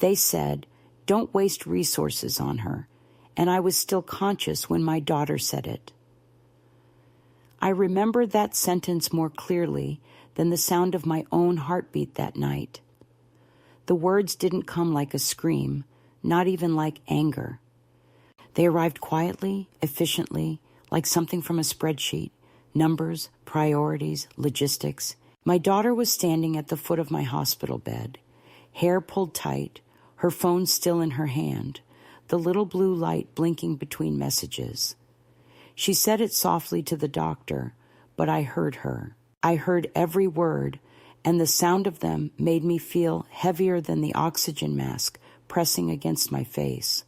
They said, "Don't waste resources on her," and I was still conscious when my daughter said it. I remember that sentence more clearly than the sound of my own heartbeat that night. The words didn't come like a scream, not even like anger. They arrived quietly, efficiently, like something from a spreadsheet. Numbers, priorities, logistics. My daughter was standing at the foot of my hospital bed, hair pulled tight, her phone still in her hand, the little blue light blinking between messages. She said it softly to the doctor, but I heard her. I heard every word, and the sound of them made me feel heavier than the oxygen mask pressing against my face.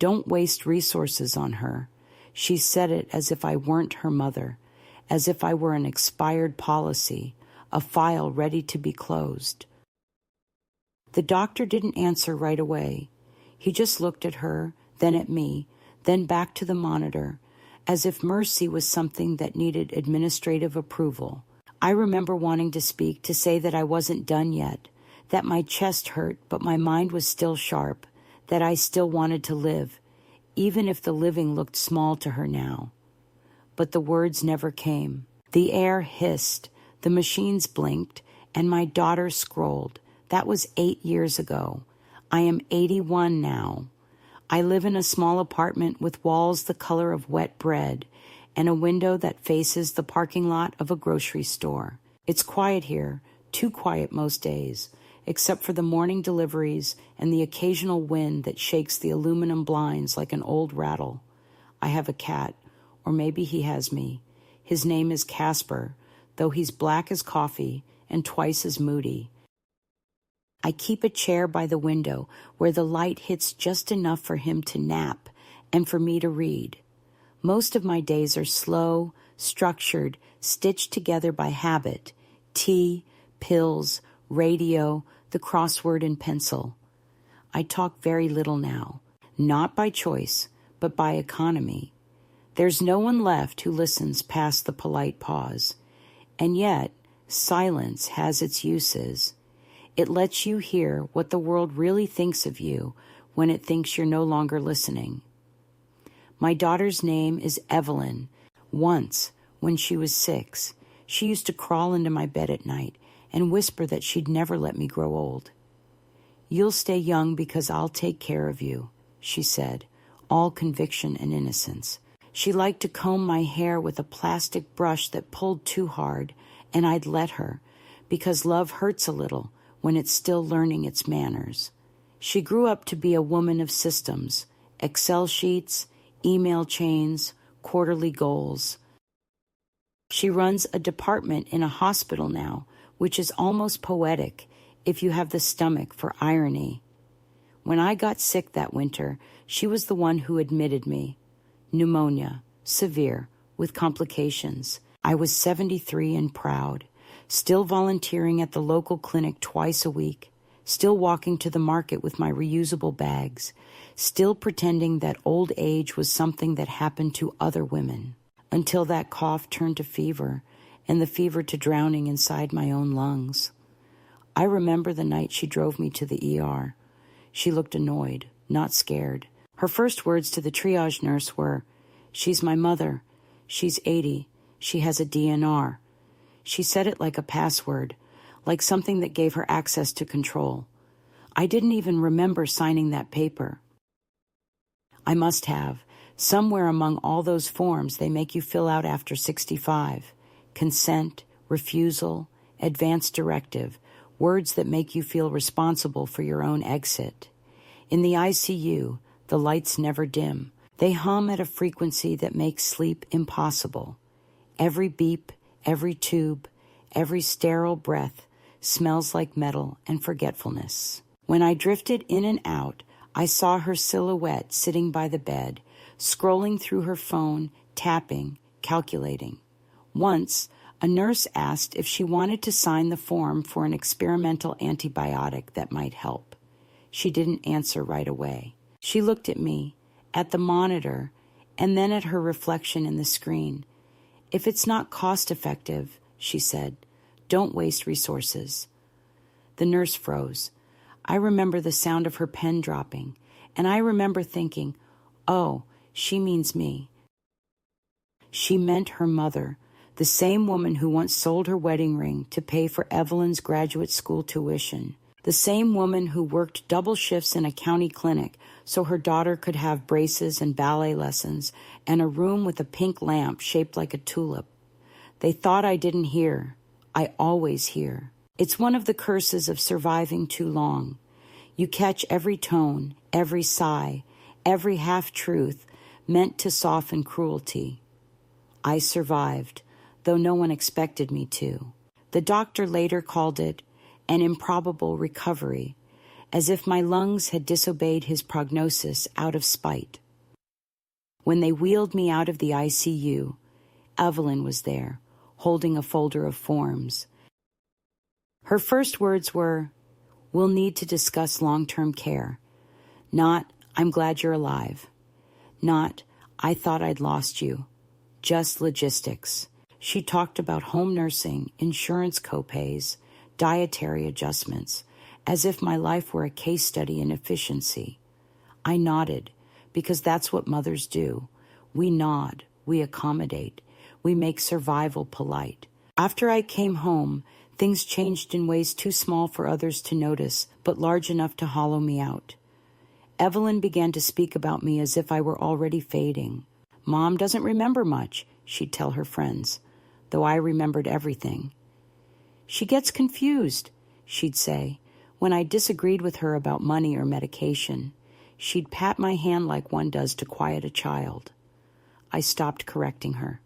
Don't waste resources on her. She said it as if I weren't her mother, as if I were an expired policy, a file ready to be closed. The doctor didn't answer right away. He just looked at her, then at me, then back to the monitor, as if mercy was something that needed administrative approval. I remember wanting to speak, to say that I wasn't done yet, that my chest hurt but my mind was still sharp, that I still wanted to live, even if the living looked small to her now. But the words never came. The air hissed, the machines blinked, and my daughter scrolled. That was 8 years ago. I am 81 now. I live in a small apartment with walls the color of wet bread and a window that faces the parking lot of a grocery store. It's quiet here, too quiet most days, except for the morning deliveries and the occasional wind that shakes the aluminum blinds like an old rattle. I have a cat, or maybe he has me. His name is Casper, though he's black as coffee and twice as moody. I keep a chair by the window where the light hits just enough for him to nap and for me to read. Most of my days are slow, structured, stitched together by habit: tea, pills, radio, the crossword and pencil. I talk very little now, not by choice, but by economy. There's no one left who listens past the polite pause. And yet, silence has its uses. It lets you hear what the world really thinks of you when it thinks you're no longer listening. My daughter's name is Evelyn. Once, when she was 6, she used to crawl into my bed at night and whisper that she'd never let me grow old. "You'll stay young because I'll take care of you," she said, all conviction and innocence. She liked to comb my hair with a plastic brush that pulled too hard, and I'd let her, because love hurts a little when it's still learning its manners. She grew up to be a woman of systems, Excel sheets, email chains, quarterly goals. She runs a department in a hospital now, which is almost poetic if you have the stomach for irony. When I got sick that winter, she was the one who admitted me. Pneumonia, severe, with complications. I was 73 and proud, still volunteering at the local clinic twice a week, still walking to the market with my reusable bags, still pretending that old age was something that happened to other women, until that cough turned to fever, and the fever to drowning inside my own lungs. I remember the night she drove me to the ER. She looked annoyed, not scared. Her first words to the triage nurse were, "She's my mother. She's 80. She has a DNR." She said it like a password, like something that gave her access to control. I didn't even remember signing that paper. I must have. Somewhere among all those forms they make you fill out after 65. Consent, refusal, advance directive, words that make you feel responsible for your own exit. In the ICU, the lights never dim. They hum at a frequency that makes sleep impossible. Every beep, every tube, every sterile breath smells like metal and forgetfulness. When I drifted in and out, I saw her silhouette sitting by the bed, scrolling through her phone, tapping, calculating. Once, a nurse asked if she wanted to sign the form for an experimental antibiotic that might help. She didn't answer right away. She looked at me, at the monitor, and then at her reflection in the screen. "If it's not cost-effective," she said, "don't waste resources." The nurse froze. I remember the sound of her pen dropping, and I remember thinking, oh, she means me. She meant her mother, the same woman who once sold her wedding ring to pay for Evelyn's graduate school tuition, the same woman who worked double shifts in a county clinic so her daughter could have braces and ballet lessons and a room with a pink lamp shaped like a tulip. They thought I didn't hear. I always hear. It's one of the curses of surviving too long. You catch every tone, every sigh, every half-truth meant to soften cruelty. I survived, though no one expected me to. The doctor later called it an improbable recovery, as if my lungs had disobeyed his prognosis out of spite. When they wheeled me out of the ICU, Evelyn was there, holding a folder of forms. Her first words were, "We'll need to discuss long-term care." Not, "I'm glad you're alive." Not, "I thought I'd lost you." Just logistics. She talked about home nursing, insurance copays, dietary adjustments, as if my life were a case study in efficiency. I nodded, because that's what mothers do. We nod, we accommodate, we make survival polite. After I came home, things changed in ways too small for others to notice, but large enough to hollow me out. Evelyn began to speak about me as if I were already fading. "Mom doesn't remember much," she'd tell her friends, though I remembered everything. "She gets confused," she'd say. When I disagreed with her about money or medication, she'd pat my hand like one does to quiet a child. I stopped correcting her.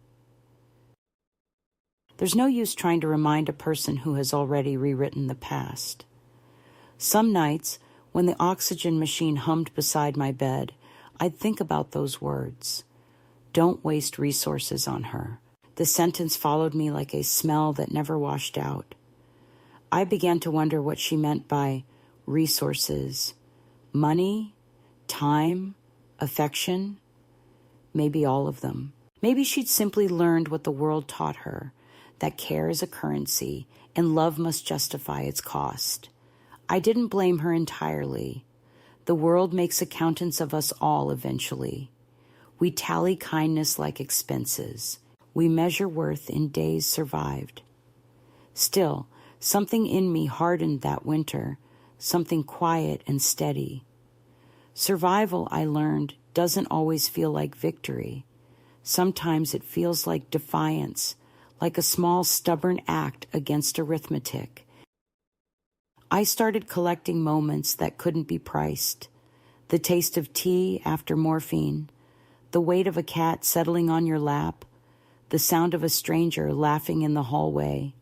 There's no use trying to remind a person who has already rewritten the past. Some nights, when the oxygen machine hummed beside my bed, I'd think about those words. Don't waste resources on her. The sentence followed me like a smell that never washed out. I began to wonder what she meant by resources. Money? Time? Affection? Maybe all of them. Maybe she'd simply learned what the world taught her, that care is a currency and love must justify its cost. I didn't blame her entirely. The world makes accountants of us all eventually. We tally kindness like expenses. We measure worth in days survived. Still, something in me hardened that winter, something quiet and steady. Survival, I learned, doesn't always feel like victory. Sometimes it feels like defiance, like a small stubborn act against arithmetic. I started collecting moments that couldn't be priced. The taste of tea after morphine, the weight of a cat settling on your lap, the sound of a stranger laughing in the hallway.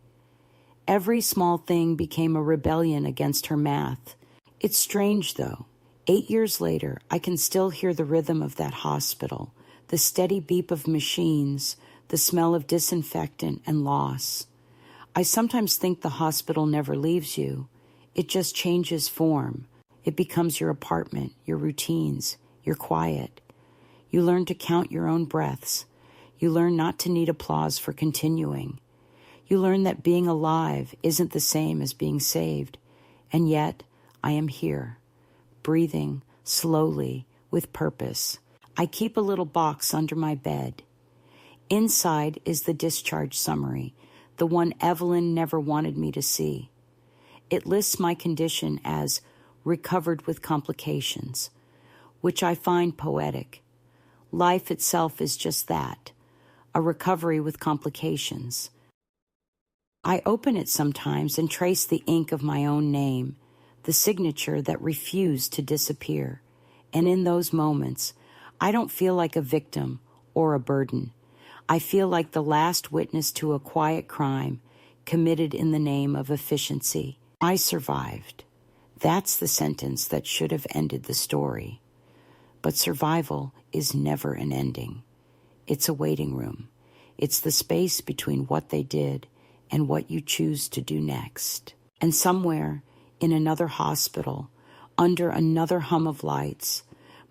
Every small thing became a rebellion against her math. It's strange, though. 8 years later, I can still hear the rhythm of that hospital, the steady beep of machines, the smell of disinfectant and loss. I sometimes think the hospital never leaves you. It just changes form. It becomes your apartment, your routines, your quiet. You learn to count your own breaths. You learn not to need applause for continuing. You learn that being alive isn't the same as being saved. And yet, I am here, breathing slowly with purpose. I keep a little box under my bed. Inside is the discharge summary, the one Evelyn never wanted me to see. It lists my condition as recovered with complications, which I find poetic. Life itself is just that, a recovery with complications. I open it sometimes and trace the ink of my own name, the signature that refused to disappear. And in those moments, I don't feel like a victim or a burden. I feel like the last witness to a quiet crime committed in the name of efficiency. I survived. That's the sentence that should have ended the story. But survival is never an ending. It's a waiting room. It's the space between what they did and what you choose to do next. And somewhere in another hospital, under another hum of lights,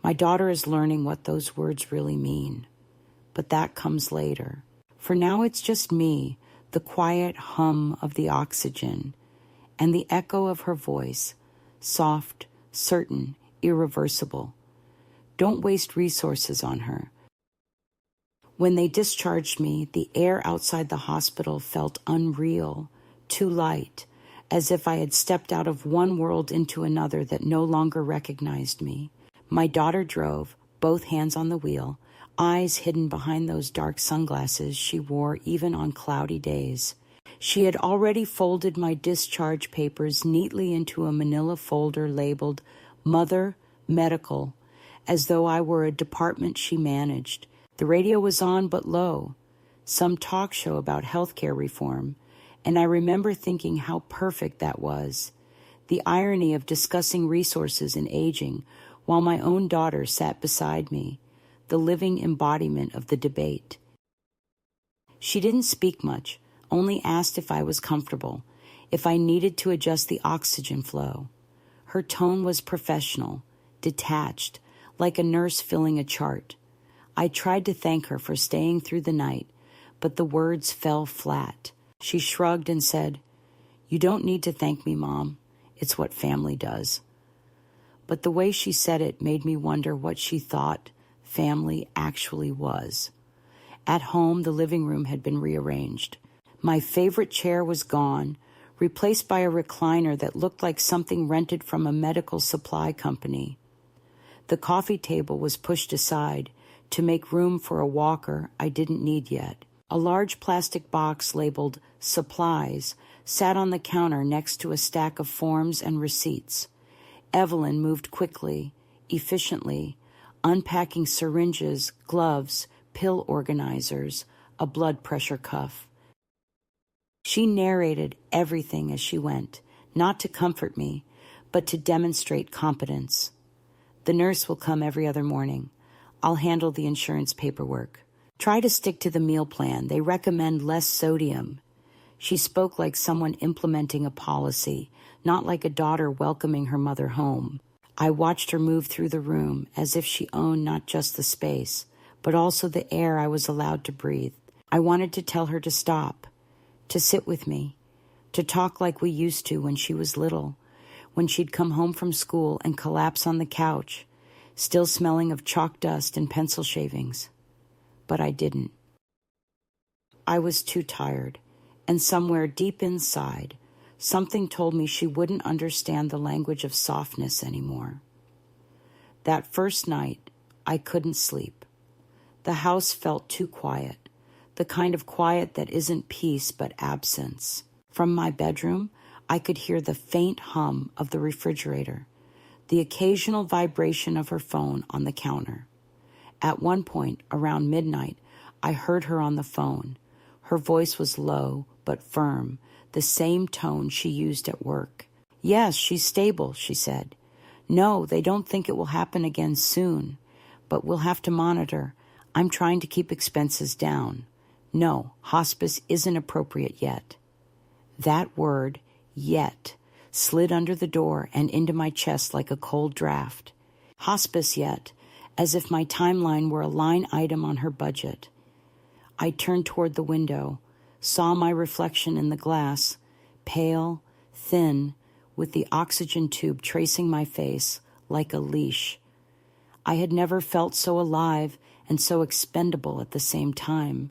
my daughter is learning what those words really mean. But that comes later. For now, it's just me, the quiet hum of the oxygen, and the echo of her voice, soft, certain, irreversible. Don't waste resources on her. When they discharged me, the air outside the hospital felt unreal, too light, as if I had stepped out of one world into another that no longer recognized me. My daughter drove, both hands on the wheel, eyes hidden behind those dark sunglasses she wore even on cloudy days. She had already folded my discharge papers neatly into a manila folder labeled Mother Medical, as though I were a department she managed. The radio was on but low, some talk show about healthcare reform, and I remember thinking how perfect that was. The irony of discussing resources in aging while my own daughter sat beside me, the living embodiment of the debate. She didn't speak much, only asked if I was comfortable, if I needed to adjust the oxygen flow. Her tone was professional, detached, like a nurse filling a chart. I tried to thank her for staying through the night, but the words fell flat. She shrugged and said, "You don't need to thank me, Mom. It's what family does." But the way she said it made me wonder what she thought family actually was. At home, the living room had been rearranged. My favorite chair was gone, replaced by a recliner that looked like something rented from a medical supply company. The coffee table was pushed aside to make room for a walker I didn't need yet. A large plastic box labeled Supplies sat on the counter next to a stack of forms and receipts. Evelyn moved quickly, efficiently, unpacking syringes, gloves, pill organizers, a blood pressure cuff. She narrated everything as she went, not to comfort me, but to demonstrate competence. The nurse will come every other morning. I'll handle the insurance paperwork. Try to stick to the meal plan. They recommend less sodium. She spoke like someone implementing a policy, not like a daughter welcoming her mother home. I watched her move through the room as if she owned not just the space, but also the air I was allowed to breathe. I wanted to tell her to stop, to sit with me, to talk like we used to when she was little, when she'd come home from school and collapse on the couch, still smelling of chalk dust and pencil shavings. But I didn't. I was too tired, and somewhere deep inside, something told me she wouldn't understand the language of softness anymore. That first night, I couldn't sleep. The house felt too quiet, the kind of quiet that isn't peace but absence. From my bedroom, I could hear the faint hum of the refrigerator, the occasional vibration of her phone on the counter. At one point, around midnight, I heard her on the phone. Her voice was low but firm, the same tone she used at work. "Yes, she's stable," she said. "No, they don't think it will happen again soon, but we'll have to monitor. I'm trying to keep expenses down. No, hospice isn't appropriate yet." That word, yet, slid under the door and into my chest like a cold draft. Hospice yet, as if my timeline were a line item on her budget. I turned toward the window, saw my reflection in the glass, pale, thin, with the oxygen tube tracing my face like a leash. I had never felt so alive and so expendable at the same time.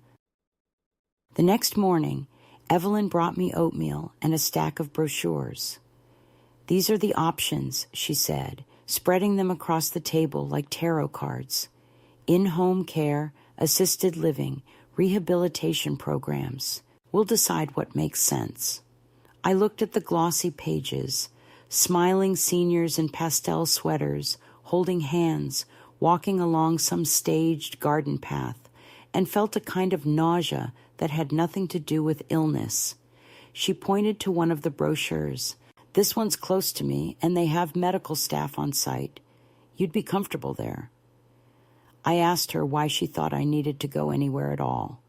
The next morning, Evelyn brought me oatmeal and a stack of brochures. "These are the options," she said, spreading them across the table like tarot cards. "In-home care, assisted living, rehabilitation programs. We'll decide what makes sense." I looked at the glossy pages, smiling seniors in pastel sweaters, holding hands, walking along some staged garden path, and felt a kind of nausea that had nothing to do with illness. She pointed to one of the brochures. "This one's close to me, and they have medical staff on site. You'd be comfortable there." I asked her why she thought I needed to go anywhere at all.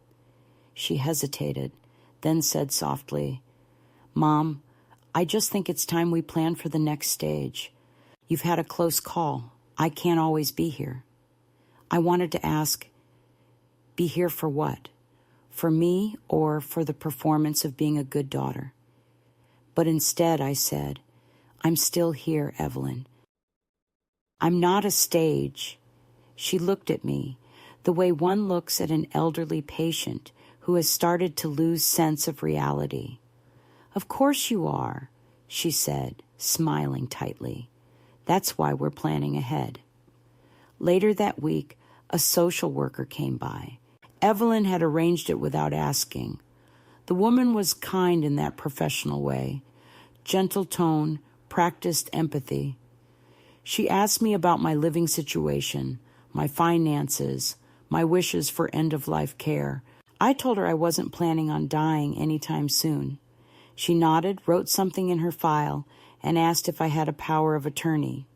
She hesitated, then said softly, "Mom, I just think it's time we plan for the next stage. You've had a close call. I can't always be here." I wanted to ask, be here for what? For me or for the performance of being a good daughter? But instead I said, I'm still here, Evelyn. I'm not a stage. She looked at me, the way one looks at an elderly patient who has started to lose sense of reality. Of course you are, she said, smiling tightly. That's why we're planning ahead. Later that week, a social worker came by. Evelyn had arranged it without asking. The woman was kind in that professional way. Gentle tone, practiced empathy. She asked me about my living situation, my finances, my wishes for end-of-life care. I told her I wasn't planning on dying anytime soon. She nodded, wrote something in her file, and asked if I had a power of attorney.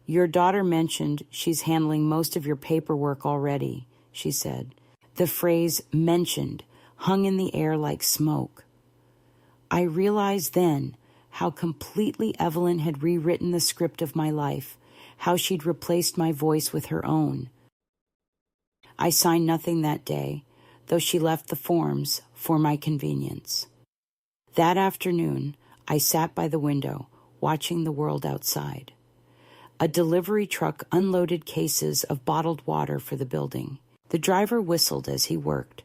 Your daughter mentioned she's handling most of your paperwork already, she said. The phrase mentioned hung in the air like smoke. I realized then how completely Evelyn had rewritten the script of my life, how she'd replaced my voice with her own. I signed nothing that day, though she left the forms for my convenience. That afternoon, I sat by the window, watching the world outside. A delivery truck unloaded cases of bottled water for the building. The driver whistled as he worked,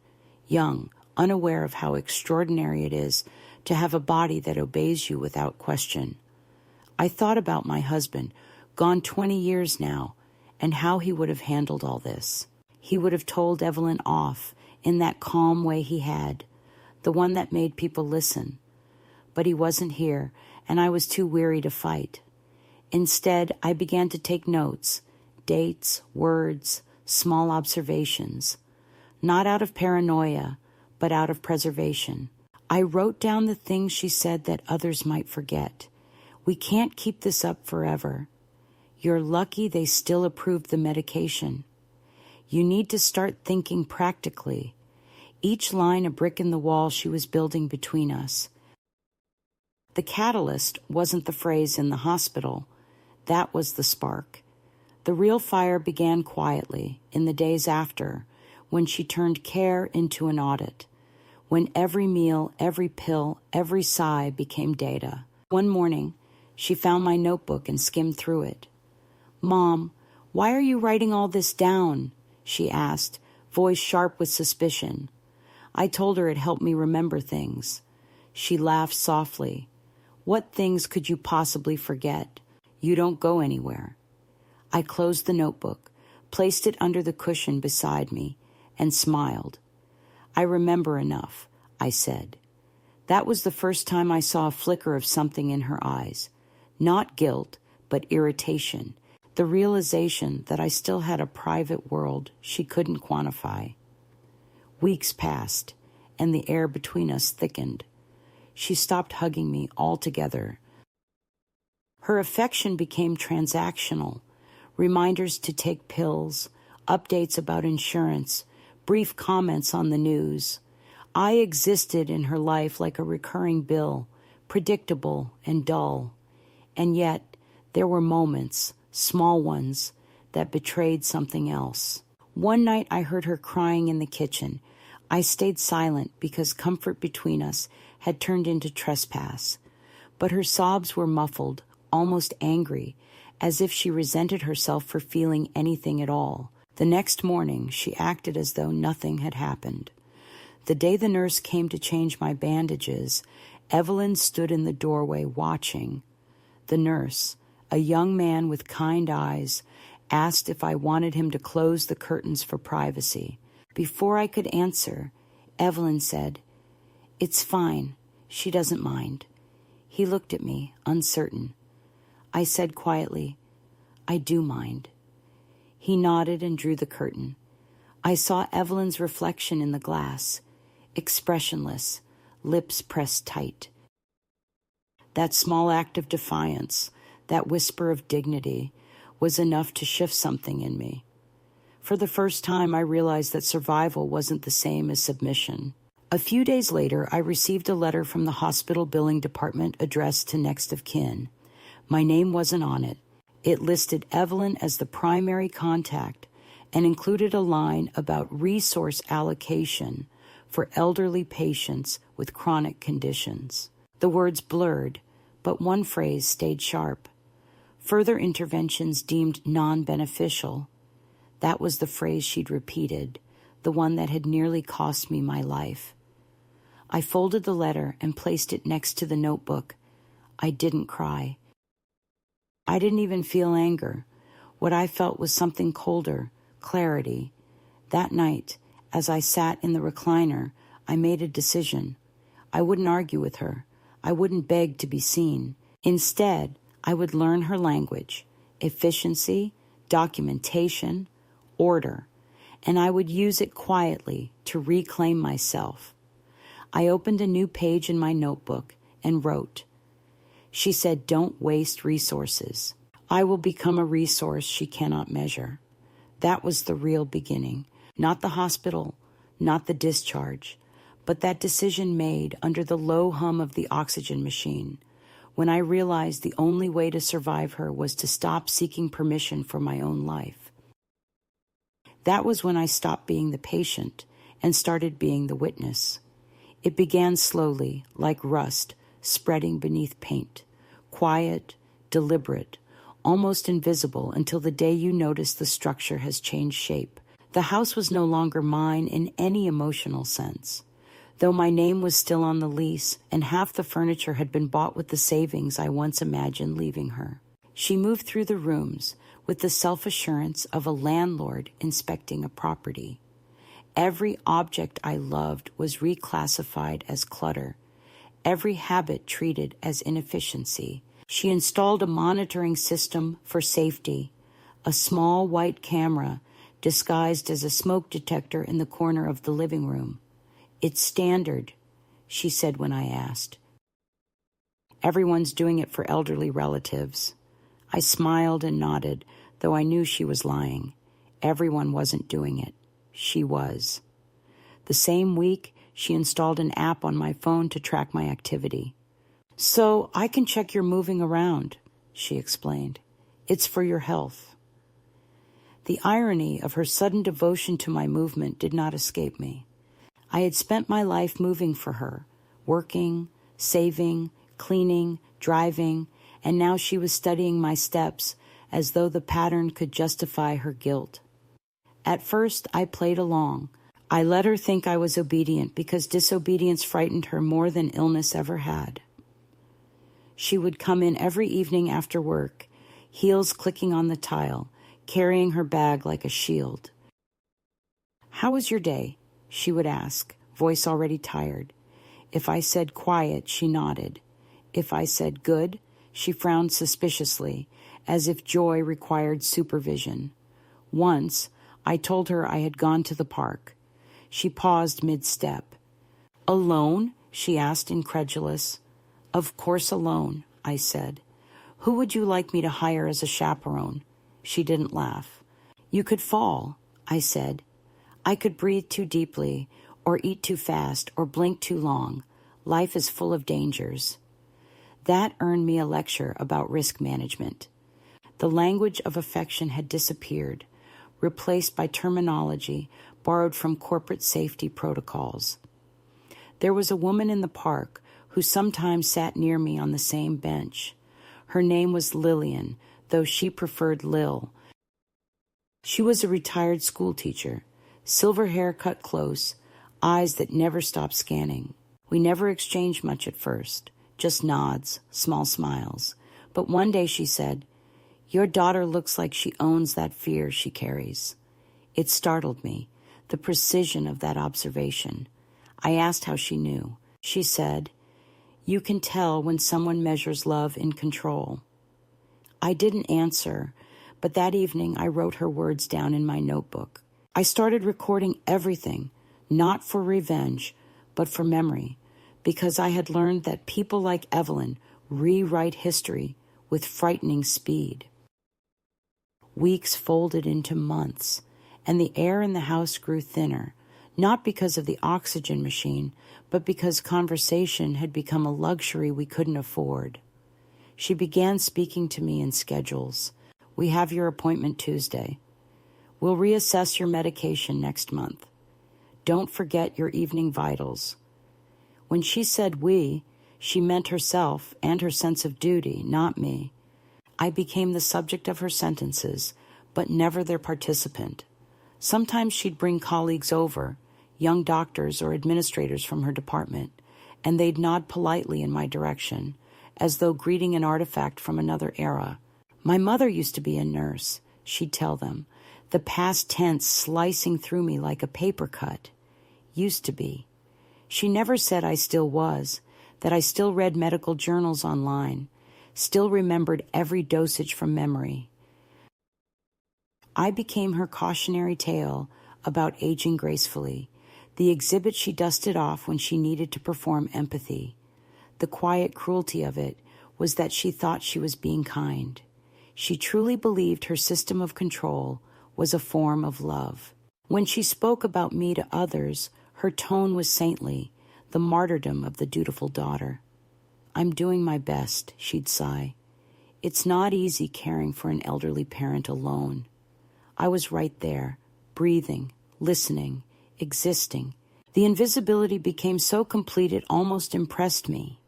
young, unaware of how extraordinary it is to have a body that obeys you without question. I thought about my husband, gone 20 years now, and how he would have handled all this. He would have told Evelyn off in that calm way he had, the one that made people listen. But he wasn't here, and I was too weary to fight. Instead, I began to take notes, dates, words, small observations, not out of paranoia, but out of preservation. I wrote down the things she said that others might forget. We can't keep this up forever. You're lucky they still approved the medication. You need to start thinking practically. Each line a brick in the wall she was building between us. The catalyst wasn't the phrase in the hospital. That was the spark. The real fire began quietly in the days after, when she turned care into an audit, when every meal, every pill, every sigh became data. One morning, she found my notebook and skimmed through it. "Mom, why are you writing all this down?" she asked, voice sharp with suspicion. I told her it helped me remember things. She laughed softly. "What things could you possibly forget? You don't go anywhere." I closed the notebook, placed it under the cushion beside me, and smiled. "I remember enough," I said. That was the first time I saw a flicker of something in her eyes. Not guilt, but irritation, the realization that I still had a private world she couldn't quantify. Weeks passed, and the air between us thickened. She stopped hugging me altogether. Her affection became transactional, reminders to take pills, updates about insurance, brief comments on the news. I existed in her life like a recurring bill, predictable and dull. And yet, there were moments, small ones, that betrayed something else. One night I heard her crying in the kitchen. I stayed silent because comfort between us had turned into trespass. But her sobs were muffled, almost angry, as if she resented herself for feeling anything at all. The next morning, she acted as though nothing had happened. The day the nurse came to change my bandages, Evelyn stood in the doorway watching. The nurse, a young man with kind eyes, asked if I wanted him to close the curtains for privacy. Before I could answer, Evelyn said, "It's fine. She doesn't mind." He looked at me, uncertain. I said quietly, "I do mind." He nodded and drew the curtain. I saw Evelyn's reflection in the glass, expressionless, lips pressed tight. That small act of defiance, that whisper of dignity, was enough to shift something in me. For the first time, I realized that survival wasn't the same as submission. A few days later, I received a letter from the hospital billing department addressed to next of kin. My name wasn't on it. It listed Evelyn as the primary contact and included a line about resource allocation for elderly patients with chronic conditions. The words blurred, but one phrase stayed sharp. Further interventions deemed non-beneficial. That was the phrase she'd repeated, the one that had nearly cost me my life. I folded the letter and placed it next to the notebook. I didn't cry. I didn't even feel anger. What I felt was something colder, clarity. That night, as I sat in the recliner, I made a decision. I wouldn't argue with her. I wouldn't beg to be seen. Instead, I would learn her language, efficiency, documentation, order, and I would use it quietly to reclaim myself. I opened a new page in my notebook and wrote. She said, "Don't waste resources. I will become a resource she cannot measure." That was the real beginning. Not the hospital, not the discharge, but that decision made under the low hum of the oxygen machine, when I realized the only way to survive her was to stop seeking permission for my own life. That was when I stopped being the patient and started being the witness. It began slowly, like rust, spreading beneath paint, quiet, deliberate, almost invisible until the day you notice the structure has changed shape. The house was no longer mine in any emotional sense. Though my name was still on the lease and half the furniture had been bought with the savings I once imagined leaving her. She moved through the rooms with the self-assurance of a landlord inspecting a property. Every object I loved was reclassified as clutter, every habit treated as inefficiency. She installed a monitoring system for safety, a small white camera disguised as a smoke detector in the corner of the living room. "It's standard," she said when I asked. "Everyone's doing it for elderly relatives." I smiled and nodded, though I knew she was lying. Everyone wasn't doing it. She was. The same week, she installed an app on my phone to track my activity. "So I can check you're moving around," she explained. "It's for your health." The irony of her sudden devotion to my movement did not escape me. I had spent my life moving for her, working, saving, cleaning, driving, and now she was studying my steps as though the pattern could justify her guilt. At first, I played along. I let her think I was obedient because disobedience frightened her more than illness ever had. She would come in every evening after work, heels clicking on the tile, carrying her bag like a shield. "How was your day?" she would ask, voice already tired. If I said quiet, she nodded. If I said good, she frowned suspiciously, as if joy required supervision. Once, I told her I had gone to the park. She paused mid-step. "Alone?" she asked, incredulous. "Of course alone," I said. "Who would you like me to hire as a chaperone?" She didn't laugh. "You could fall," I said. "I could breathe too deeply, or eat too fast, or blink too long. Life is full of dangers." That earned me a lecture about risk management. The language of affection had disappeared, replaced by terminology borrowed from corporate safety protocols. There was a woman in the park who sometimes sat near me on the same bench. Her name was Lillian, though she preferred Lil. She was a retired school teacher, silver hair cut close, eyes that never stopped scanning. We never exchanged much at first, just nods, small smiles. But one day she said, "Your daughter looks like she owns that fear she carries." It startled me, the precision of that observation. I asked how she knew. She said, "You can tell when someone measures love in control." I didn't answer, but that evening I wrote her words down in my notebook. I started recording everything, not for revenge, but for memory, because I had learned that people like Evelyn rewrite history with frightening speed. Weeks folded into months, and the air in the house grew thinner, not because of the oxygen machine, but because conversation had become a luxury we couldn't afford. She began speaking to me in schedules. "We have your appointment Tuesday. We'll reassess your medication next month. Don't forget your evening vitals." When she said we, She meant herself and her sense of duty, not me. I became the subject of her sentences, but never their participant. Sometimes she'd bring colleagues over, young doctors or administrators from her department, and they'd nod politely in my direction, as though greeting an artifact from another era. My mother used to be a nurse, she'd tell them, the past tense slicing through me like a paper cut. Used to be. She never said I still was, that I still read medical journals online, still remembered every dosage from memory. I became her cautionary tale about aging gracefully, the exhibit she dusted off when she needed to perform empathy. The quiet cruelty of it was that she thought she was being kind. She truly believed her system of control was a form of love. When she spoke about me to others, her tone was saintly, the martyrdom of the dutiful daughter. "I'm doing my best," she'd sigh. "It's not easy caring for an elderly parent alone." I was right there, breathing, listening, existing. The invisibility became so complete it almost impressed me.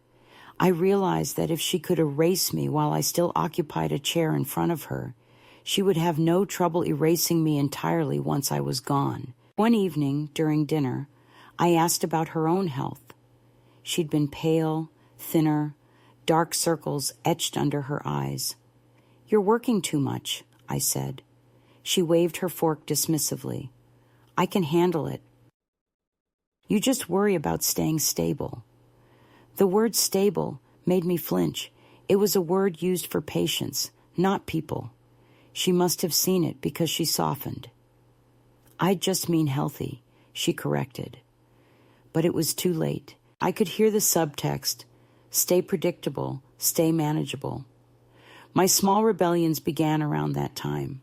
I realized that if she could erase me while I still occupied a chair in front of her, she would have no trouble erasing me entirely once I was gone. One evening, during dinner, I asked about her own health. She'd been pale, thinner, dark circles etched under her eyes. "You're working too much," I said. She waved her fork dismissively. "I can handle it. You just worry about staying stable." The word stable made me flinch. It was a word used for patients, not people. She must have seen it because she softened. "I just mean healthy," she corrected. But it was too late. I could hear the subtext: stay predictable, stay manageable. My small rebellions began around that time.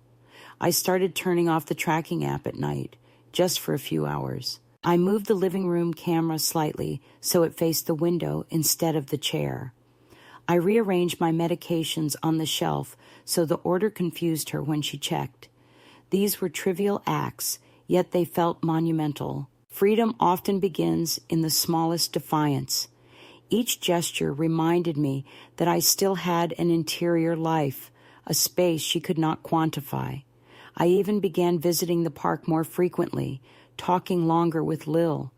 I started turning off the tracking app at night, just for a few hours. I moved the living room camera slightly so it faced the window instead of the chair. I rearranged my medications on the shelf so the order confused her when she checked. These were trivial acts, yet they felt monumental. Freedom often begins in the smallest defiance. Each gesture reminded me that I still had an interior life, a space she could not quantify. I even began visiting the park more frequently, talking longer with Lil.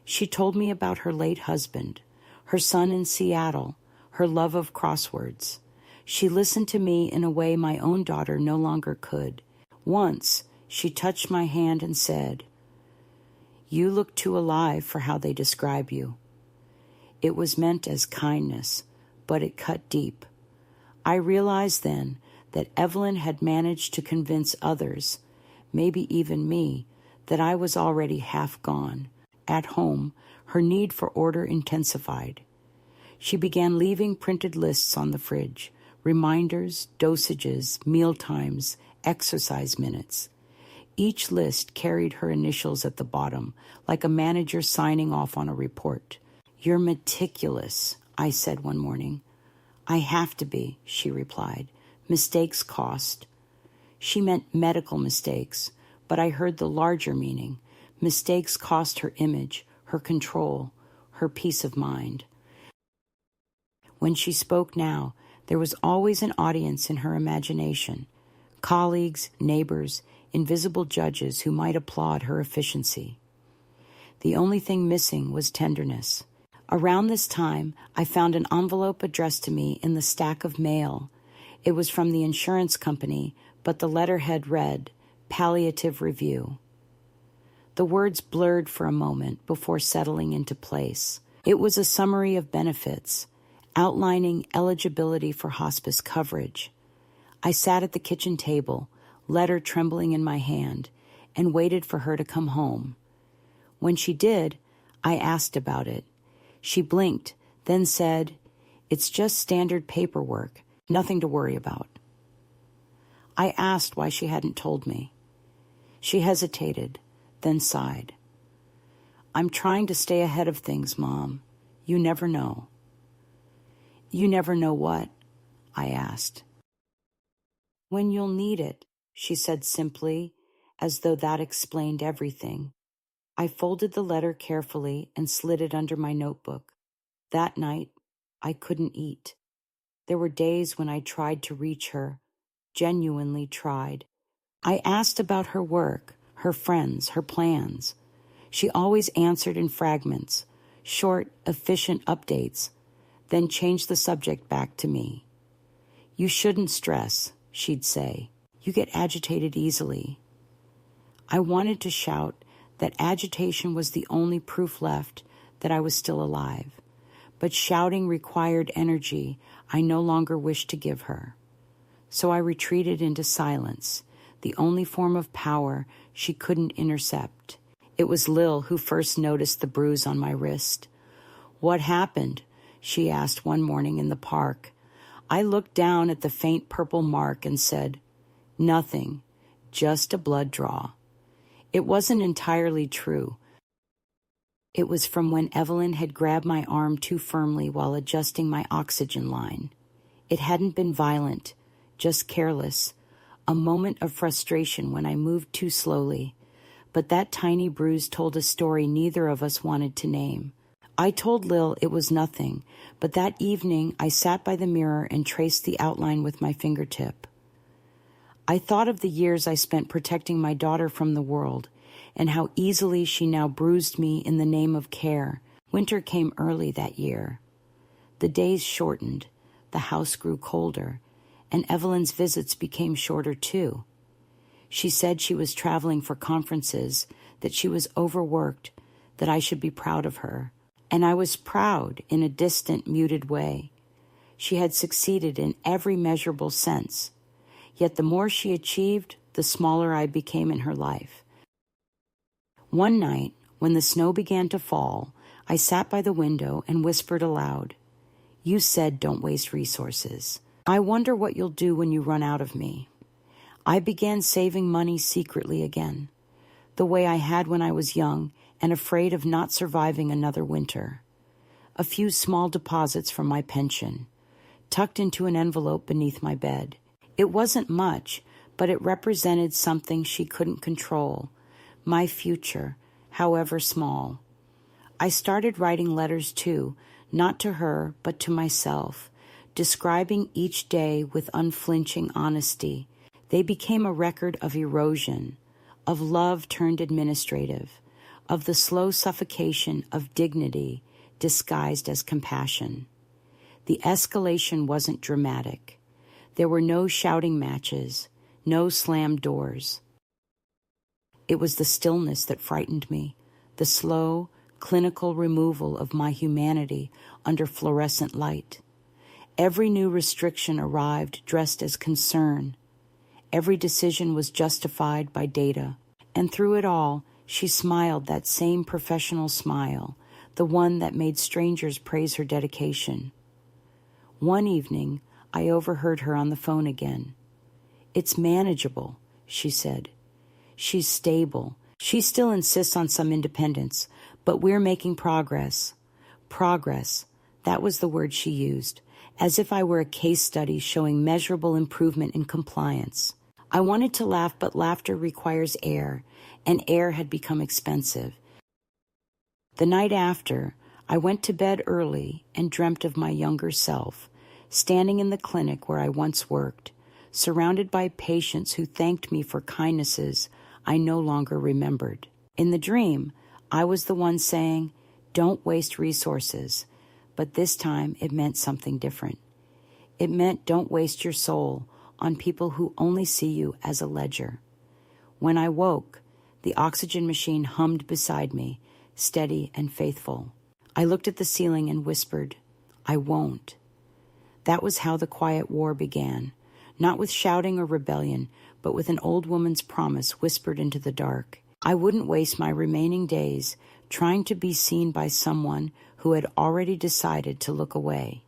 She told me about her late husband, her son in Seattle, her love of crosswords. She listened to me in a way my own daughter no longer could. Once, she touched my hand and said, "You look too alive for how they describe you." It was meant as kindness, but it cut deep. I realized then that Evelyn had managed to convince others, maybe even me, that I was already half gone. At home, her need for order intensified. She began leaving printed lists on the fridge, reminders, dosages, meal times, exercise minutes. Each list carried her initials at the bottom, like a manager signing off on a report. "You're meticulous," I said one morning. "I have to be," she replied. "Mistakes cost." She meant medical mistakes, but I heard the larger meaning. Mistakes cost her image, her control, her peace of mind. When she spoke now, there was always an audience in her imagination. Colleagues, neighbors, invisible judges who might applaud her efficiency. The only thing missing was tenderness. Around this time, I found an envelope addressed to me in the stack of mail. It was from the insurance company, but the letterhead read, "Palliative Review." The words blurred for a moment before settling into place. It was a summary of benefits, outlining eligibility for hospice coverage. I sat at the kitchen table, letter trembling in my hand, and waited for her to come home. When she did, I asked about it. She blinked, then said, "It's just standard paperwork, nothing to worry about." I asked why she hadn't told me. She hesitated, then sighed. "I'm trying to stay ahead of things, Mom. You never know." "You never know what?" I asked. "When you'll need it," she said simply, as though that explained everything. I folded the letter carefully and slid it under my notebook. That night, I couldn't eat. There were days when I tried to reach her, genuinely tried. I asked about her work, her friends, her plans. She always answered in fragments, short, efficient updates, then changed the subject back to me. "You shouldn't stress," she'd say. "You get agitated easily." I wanted to shout that agitation was the only proof left that I was still alive, but shouting required energy I no longer wished to give her. So I retreated into silence, the only form of power she couldn't intercept. It was Lil who first noticed the bruise on my wrist. "What happened?" she asked one morning in the park. I looked down at the faint purple mark and said, "Nothing, just a blood draw." It wasn't entirely true. It was from when Evelyn had grabbed my arm too firmly while adjusting my oxygen line. It hadn't been violent, just careless, a moment of frustration when I moved too slowly. But that tiny bruise told a story neither of us wanted to name. I told Lil it was nothing, but that evening I sat by the mirror and traced the outline with my fingertip. I thought of the years I spent protecting my daughter from the world, and how easily she now bruised me in the name of care. Winter came early that year. The days shortened, the house grew colder, and Evelyn's visits became shorter too. She said she was traveling for conferences, that she was overworked, that I should be proud of her. And I was proud in a distant, muted way. She had succeeded in every measurable sense. Yet the more she achieved, the smaller I became in her life. One night, when the snow began to fall, I sat by the window and whispered aloud, "You said don't waste resources. I wonder what you'll do when you run out of me." I began saving money secretly again, the way I had when I was young and afraid of not surviving another winter. A few small deposits from my pension, tucked into an envelope beneath my bed. It wasn't much, but it represented something she couldn't control, my future, however small. I started writing letters too, not to her, but to myself, describing each day with unflinching honesty. They became a record of erosion, of love turned administrative, of the slow suffocation of dignity disguised as compassion. The escalation wasn't dramatic. There were no shouting matches, no slammed doors. It was the stillness that frightened me, the slow, clinical removal of my humanity under fluorescent light. Every new restriction arrived dressed as concern. Every decision was justified by data. And through it all, she smiled that same professional smile, the one that made strangers praise her dedication. One evening, I overheard her on the phone again. "It's manageable," she said. "She's stable. She still insists on some independence, but we're making progress." Progress, that was the word she used, as if I were a case study showing measurable improvement in compliance. I wanted to laugh, but laughter requires air, and air had become expensive. The night after, I went to bed early and dreamt of my younger self, standing in the clinic where I once worked, surrounded by patients who thanked me for kindnesses I no longer remembered. In the dream, I was the one saying, "Don't waste resources," but this time it meant something different. It meant don't waste your soul on people who only see you as a ledger. When I woke, the oxygen machine hummed beside me, steady and faithful. I looked at the ceiling and whispered, "I won't." That was how the quiet war began, not with shouting or rebellion, but with an old woman's promise whispered into the dark. I wouldn't waste my remaining days trying to be seen by someone who had already decided to look away.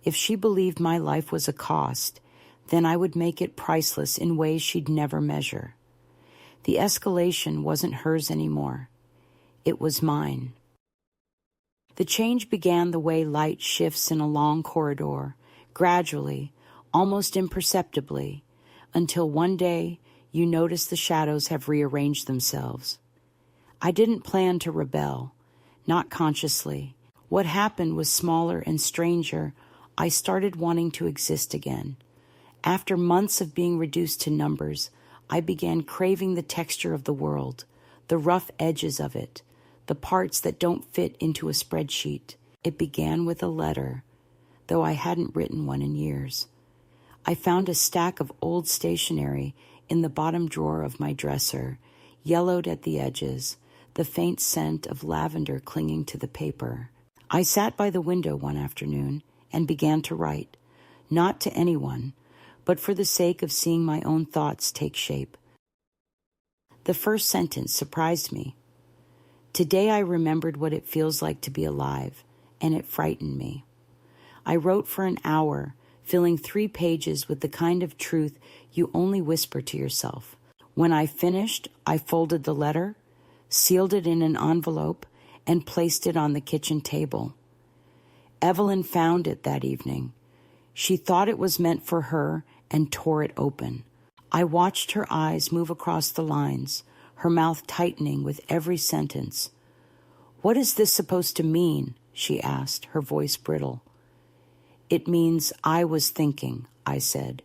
If she believed my life was a cost, then I would make it priceless in ways she'd never measure. The escalation wasn't hers anymore. It was mine. The change began the way light shifts in a long corridor, gradually, almost imperceptibly, until one day you notice the shadows have rearranged themselves. I didn't plan to rebel, not consciously. What happened was smaller and stranger. I started wanting to exist again. After months of being reduced to numbers, I began craving the texture of the world, the rough edges of it, the parts that don't fit into a spreadsheet. It began with a letter, though I hadn't written one in years. I found a stack of old stationery in the bottom drawer of my dresser, yellowed at the edges, the faint scent of lavender clinging to the paper. I sat by the window one afternoon and began to write, not to anyone, but for the sake of seeing my own thoughts take shape. The first sentence surprised me. Today I remembered what it feels like to be alive, and it frightened me. I wrote for an hour, filling 3 pages with the kind of truth you only whisper to yourself. When I finished, I folded the letter, sealed it in an envelope, and placed it on the kitchen table. Evelyn found it that evening. She thought it was meant for her and tore it open. I watched her eyes move across the lines, her mouth tightening with every sentence. "What is this supposed to mean?" she asked, her voice brittle. "It means I was thinking," I said.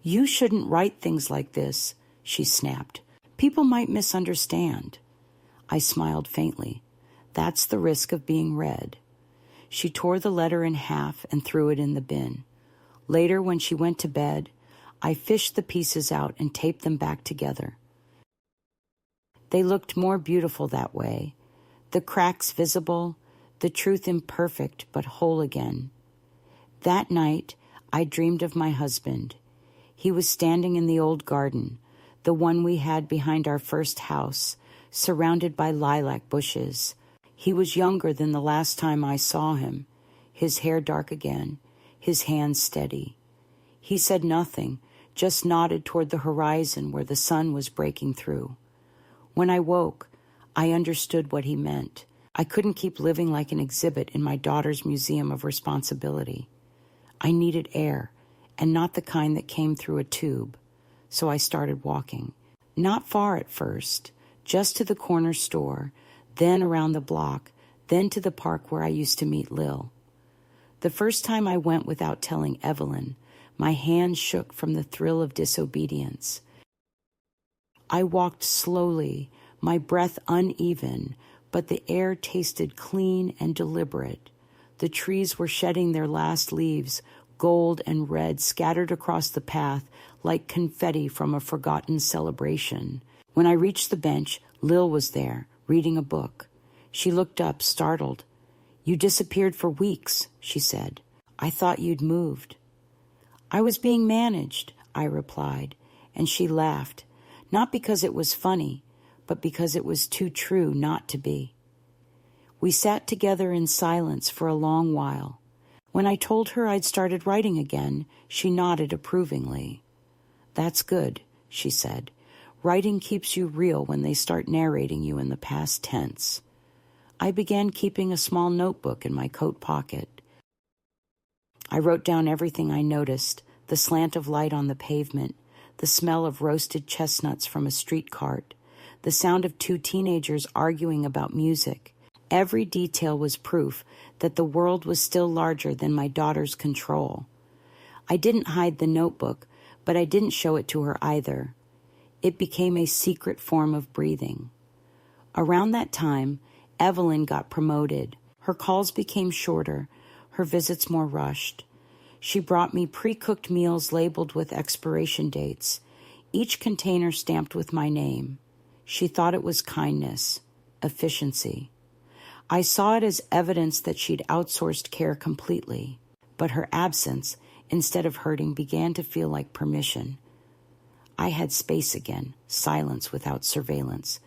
"You shouldn't write things like this," she snapped. "People might misunderstand." I smiled faintly. That's the risk of being read. She tore the letter in half and threw it in the bin. Later, when she went to bed, I fished the pieces out and taped them back together. They looked more beautiful that way, the cracks visible, the truth imperfect but whole again. That night, I dreamed of my husband. He was standing in the old garden, the one we had behind our first house, surrounded by lilac bushes. He was younger than the last time I saw him, his hair dark again, his hands steady. He said nothing, just nodded toward the horizon where the sun was breaking through. When I woke, I understood what he meant. I couldn't keep living like an exhibit in my daughter's museum of responsibility. I needed air, and not the kind that came through a tube, so I started walking. Not far at first, just to the corner store, then around the block, then to the park where I used to meet Lil. The first time I went without telling Evelyn, my hands shook from the thrill of disobedience. I walked slowly, my breath uneven, but the air tasted clean and deliberate. The trees were shedding their last leaves, gold and red scattered across the path like confetti from a forgotten celebration. When I reached the bench, Lil was there, reading a book. She looked up, startled. "You disappeared for weeks," she said. "I thought you'd moved." "I was being managed," I replied, and she laughed, not because it was funny, but because it was too true not to be. We sat together in silence for a long while. When I told her I'd started writing again, she nodded approvingly. "That's good," she said. "Writing keeps you real when they start narrating you in the past tense." I began keeping a small notebook in my coat pocket. I wrote down everything I noticed, the slant of light on the pavement, the smell of roasted chestnuts from a street cart, the sound of 2 teenagers arguing about music. Every detail was proof that the world was still larger than my daughter's control. I didn't hide the notebook, but I didn't show it to her either. It became a secret form of breathing. Around that time, Evelyn got promoted. Her calls became shorter, her visits more rushed. She brought me pre-cooked meals labeled with expiration dates, each container stamped with my name. She thought it was kindness, efficiency. I saw it as evidence that she'd outsourced care completely, but her absence, instead of hurting, began to feel like permission. I had space again, silence without surveillance.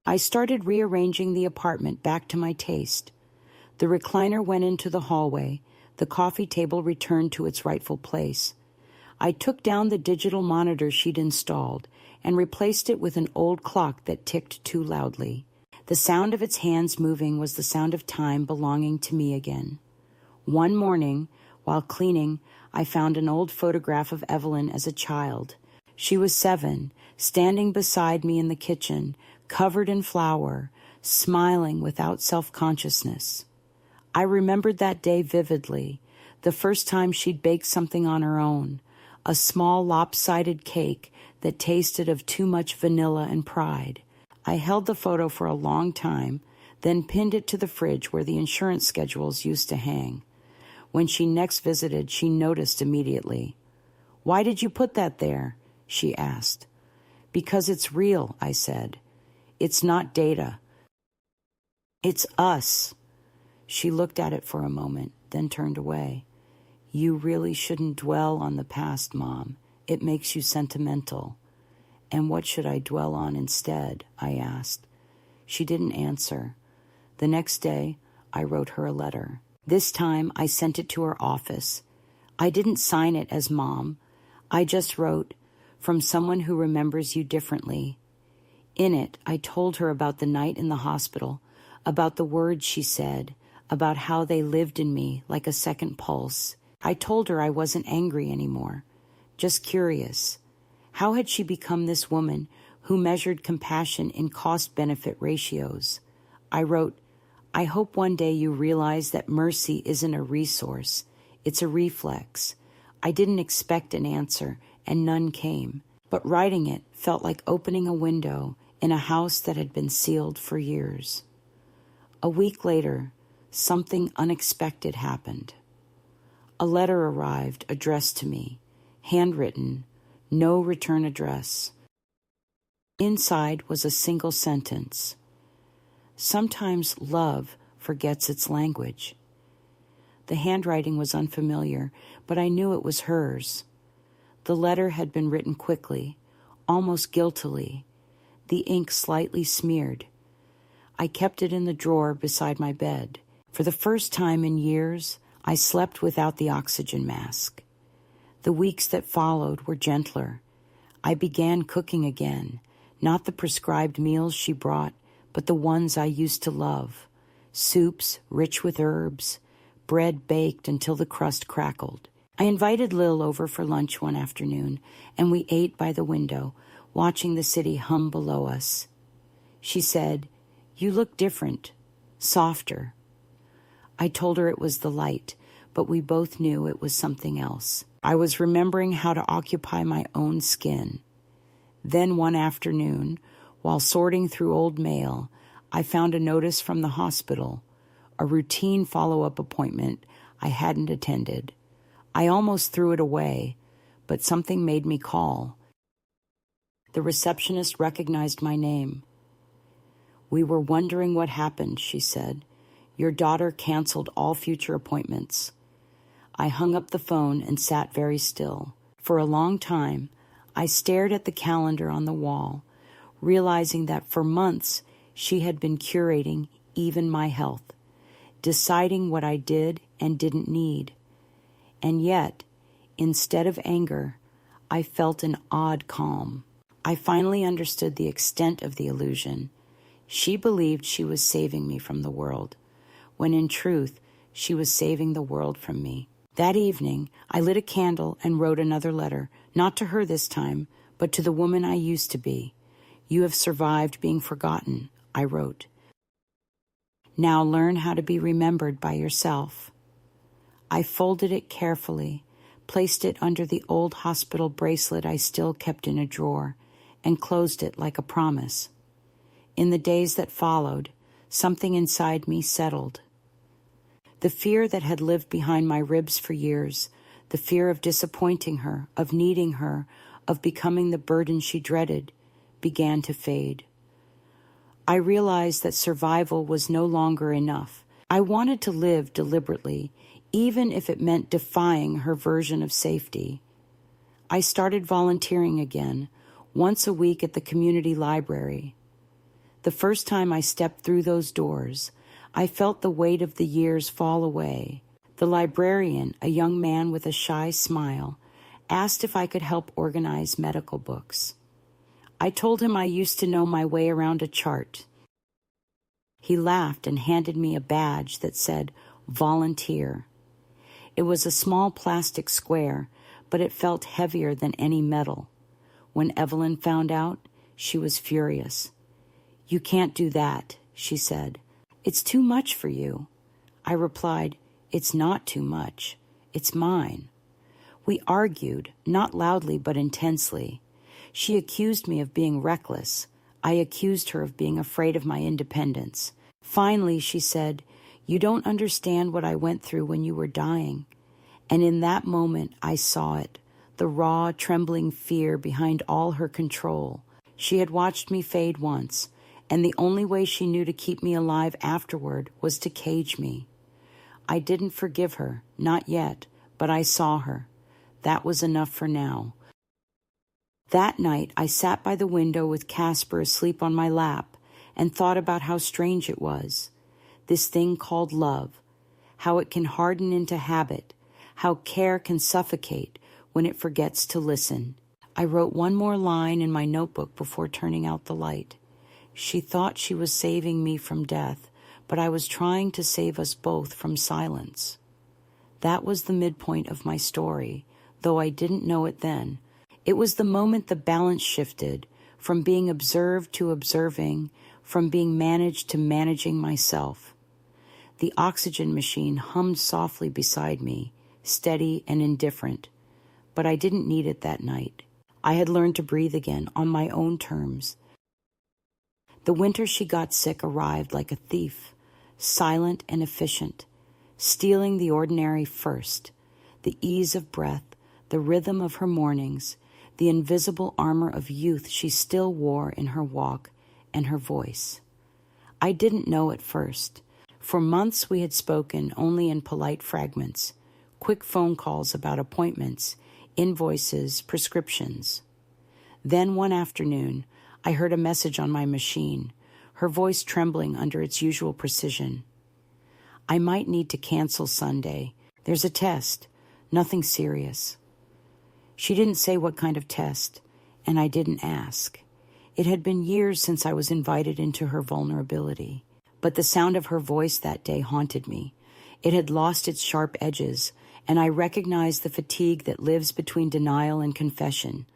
I started rearranging the apartment back to my taste. The recliner went into the hallway, the coffee table returned to its rightful place. I took down the digital monitor she'd installed and replaced it with an old clock that ticked too loudly. The sound of its hands moving was the sound of time belonging to me again. One morning, while cleaning, I found an old photograph of Evelyn as a child. She was 7, standing beside me in the kitchen, covered in flour, smiling without self-consciousness. I remembered that day vividly, the first time she'd baked something on her own, a small lopsided cake that tasted of too much vanilla and pride. I held the photo for a long time, then pinned it to the fridge where the insurance schedules used to hang. When she next visited, she noticed immediately. "Why did you put that there?" she asked. "Because it's real," I said. "It's not data. It's us." She looked at it for a moment, then turned away. "You really shouldn't dwell on the past, Mom. It makes you sentimental." "And what should I dwell on instead?" I asked. She didn't answer. The next day, I wrote her a letter. This time, I sent it to her office. I didn't sign it as Mom. I just wrote, "From someone who remembers you differently." In it, I told her about the night in the hospital, about the words she said, about how they lived in me like a second pulse. I told her I wasn't angry anymore, just curious. How had she become this woman who measured compassion in cost-benefit ratios? I wrote, "I hope one day you realize that mercy isn't a resource, it's a reflex." I didn't expect an answer, and none came, but writing it felt like opening a window in a house that had been sealed for years. A week later, something unexpected happened. A letter arrived addressed to me, handwritten, no return address. Inside was a single sentence. "Sometimes love forgets its language." The handwriting was unfamiliar, but I knew it was hers. The letter had been written quickly, almost guiltily, the ink slightly smeared. I kept it in the drawer beside my bed. For the first time in years, I slept without the oxygen mask. The weeks that followed were gentler. I began cooking again, not the prescribed meals she brought, but the ones I used to love. Soups rich with herbs, bread baked until the crust crackled. I invited Lil over for lunch one afternoon, and we ate by the window, watching the city hum below us. She said, "You look different, softer." I told her it was the light, but we both knew it was something else. I was remembering how to occupy my own skin. Then one afternoon, while sorting through old mail, I found a notice from the hospital, a routine follow-up appointment I hadn't attended. I almost threw it away, but something made me call. The receptionist recognized my name. "We were wondering what happened," she said. "Your daughter canceled all future appointments." I hung up the phone and sat very still. For a long time, I stared at the calendar on the wall, realizing that for months she had been curating even my health, deciding what I did and didn't need. And yet, instead of anger, I felt an odd calm. I finally understood the extent of the illusion. She believed she was saving me from the world, when in truth, she was saving the world from me. That evening, I lit a candle and wrote another letter, not to her this time, but to the woman I used to be. "You have survived being forgotten," I wrote. "Now learn how to be remembered by yourself." I folded it carefully, placed it under the old hospital bracelet I still kept in a drawer, and closed it like a promise. In the days that followed, something inside me settled. The fear that had lived behind my ribs for years, the fear of disappointing her, of needing her, of becoming the burden she dreaded, began to fade. I realized that survival was no longer enough. I wanted to live deliberately, even if it meant defying her version of safety. I started volunteering again, once a week at the community library. The first time I stepped through those doors, I felt the weight of the years fall away. The librarian, a young man with a shy smile, asked if I could help organize medical books. I told him I used to know my way around a chart. He laughed and handed me a badge that said, "Volunteer." It was a small plastic square, but it felt heavier than any metal. When Evelyn found out, she was furious. "You can't do that," she said. "It's too much for you." I replied, "It's not too much. It's mine." We argued, not loudly but intensely. She accused me of being reckless. I accused her of being afraid of my independence. Finally, she said, "You don't understand what I went through when you were dying." And in that moment, I saw it, the raw, trembling fear behind all her control. She had watched me fade once, and the only way she knew to keep me alive afterward was to cage me. I didn't forgive her, not yet, but I saw her. That was enough for now. That night, I sat by the window with Casper asleep on my lap and thought about how strange it was. This thing called love, how it can harden into habit, how care can suffocate when it forgets to listen. I wrote one more line in my notebook before turning out the light. She thought she was saving me from death, but I was trying to save us both from silence. That was the midpoint of my story, though I didn't know it then. It was the moment the balance shifted, from being observed to observing, from being managed to managing myself. The oxygen machine hummed softly beside me, steady and indifferent, but I didn't need it that night. I had learned to breathe again on my own terms. The winter she got sick arrived like a thief, silent and efficient, stealing the ordinary first, the ease of breath, the rhythm of her mornings, the invisible armor of youth she still wore in her walk and her voice. I didn't know at first. For months we had spoken only in polite fragments, quick phone calls about appointments, invoices, prescriptions. Then one afternoon, I heard a message on my machine, her voice trembling under its usual precision. "I might need to cancel Sunday. There's a test. Nothing serious." She didn't say what kind of test, and I didn't ask. It had been years since I was invited into her vulnerability, but the sound of her voice that day haunted me. It had lost its sharp edges, and I recognized the fatigue that lives between denial and confession.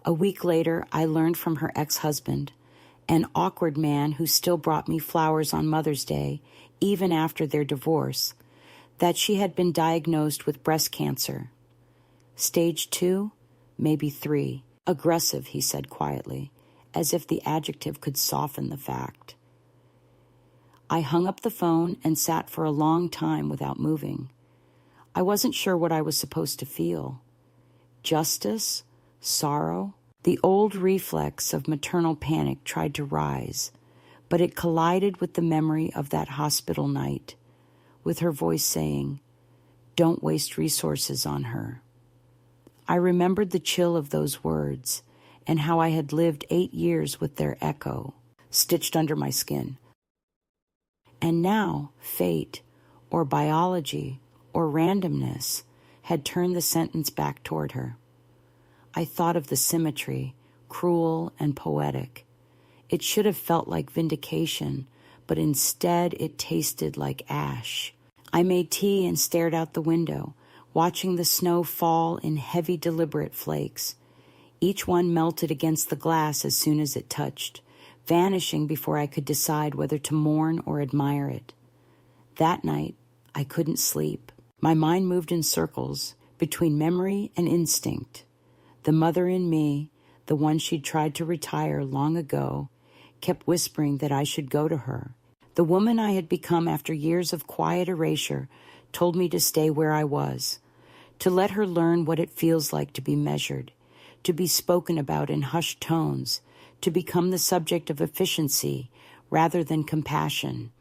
A week later, I learned from her ex-husband, an awkward man who still brought me flowers on Mother's Day, even after their divorce, that she had been diagnosed with breast cancer. Stage 2, maybe 3. Aggressive, he said quietly, as if the adjective could soften the fact. I hung up the phone and sat for a long time without moving. I wasn't sure what I was supposed to feel. Justice? Sorrow? The old reflex of maternal panic tried to rise, but it collided with the memory of that hospital night, with her voice saying, "Don't waste resources on her." I remembered the chill of those words and how I had lived 8 years with their echo, stitched under my skin. And now fate, or biology, or randomness had turned the sentence back toward her. I thought of the symmetry, cruel and poetic. It should have felt like vindication, but instead it tasted like ash. I made tea and stared out the window, watching the snow fall in heavy, deliberate flakes. Each one melted against the glass as soon as it touched, vanishing before I could decide whether to mourn or admire it. That night, I couldn't sleep. My mind moved in circles between memory and instinct. The mother in me, the one she'd tried to retire long ago, kept whispering that I should go to her. The woman I had become after years of quiet erasure told me to stay where I was, to let her learn what it feels like to be measured, to be spoken about in hushed tones, to become the subject of efficiency rather than compassion.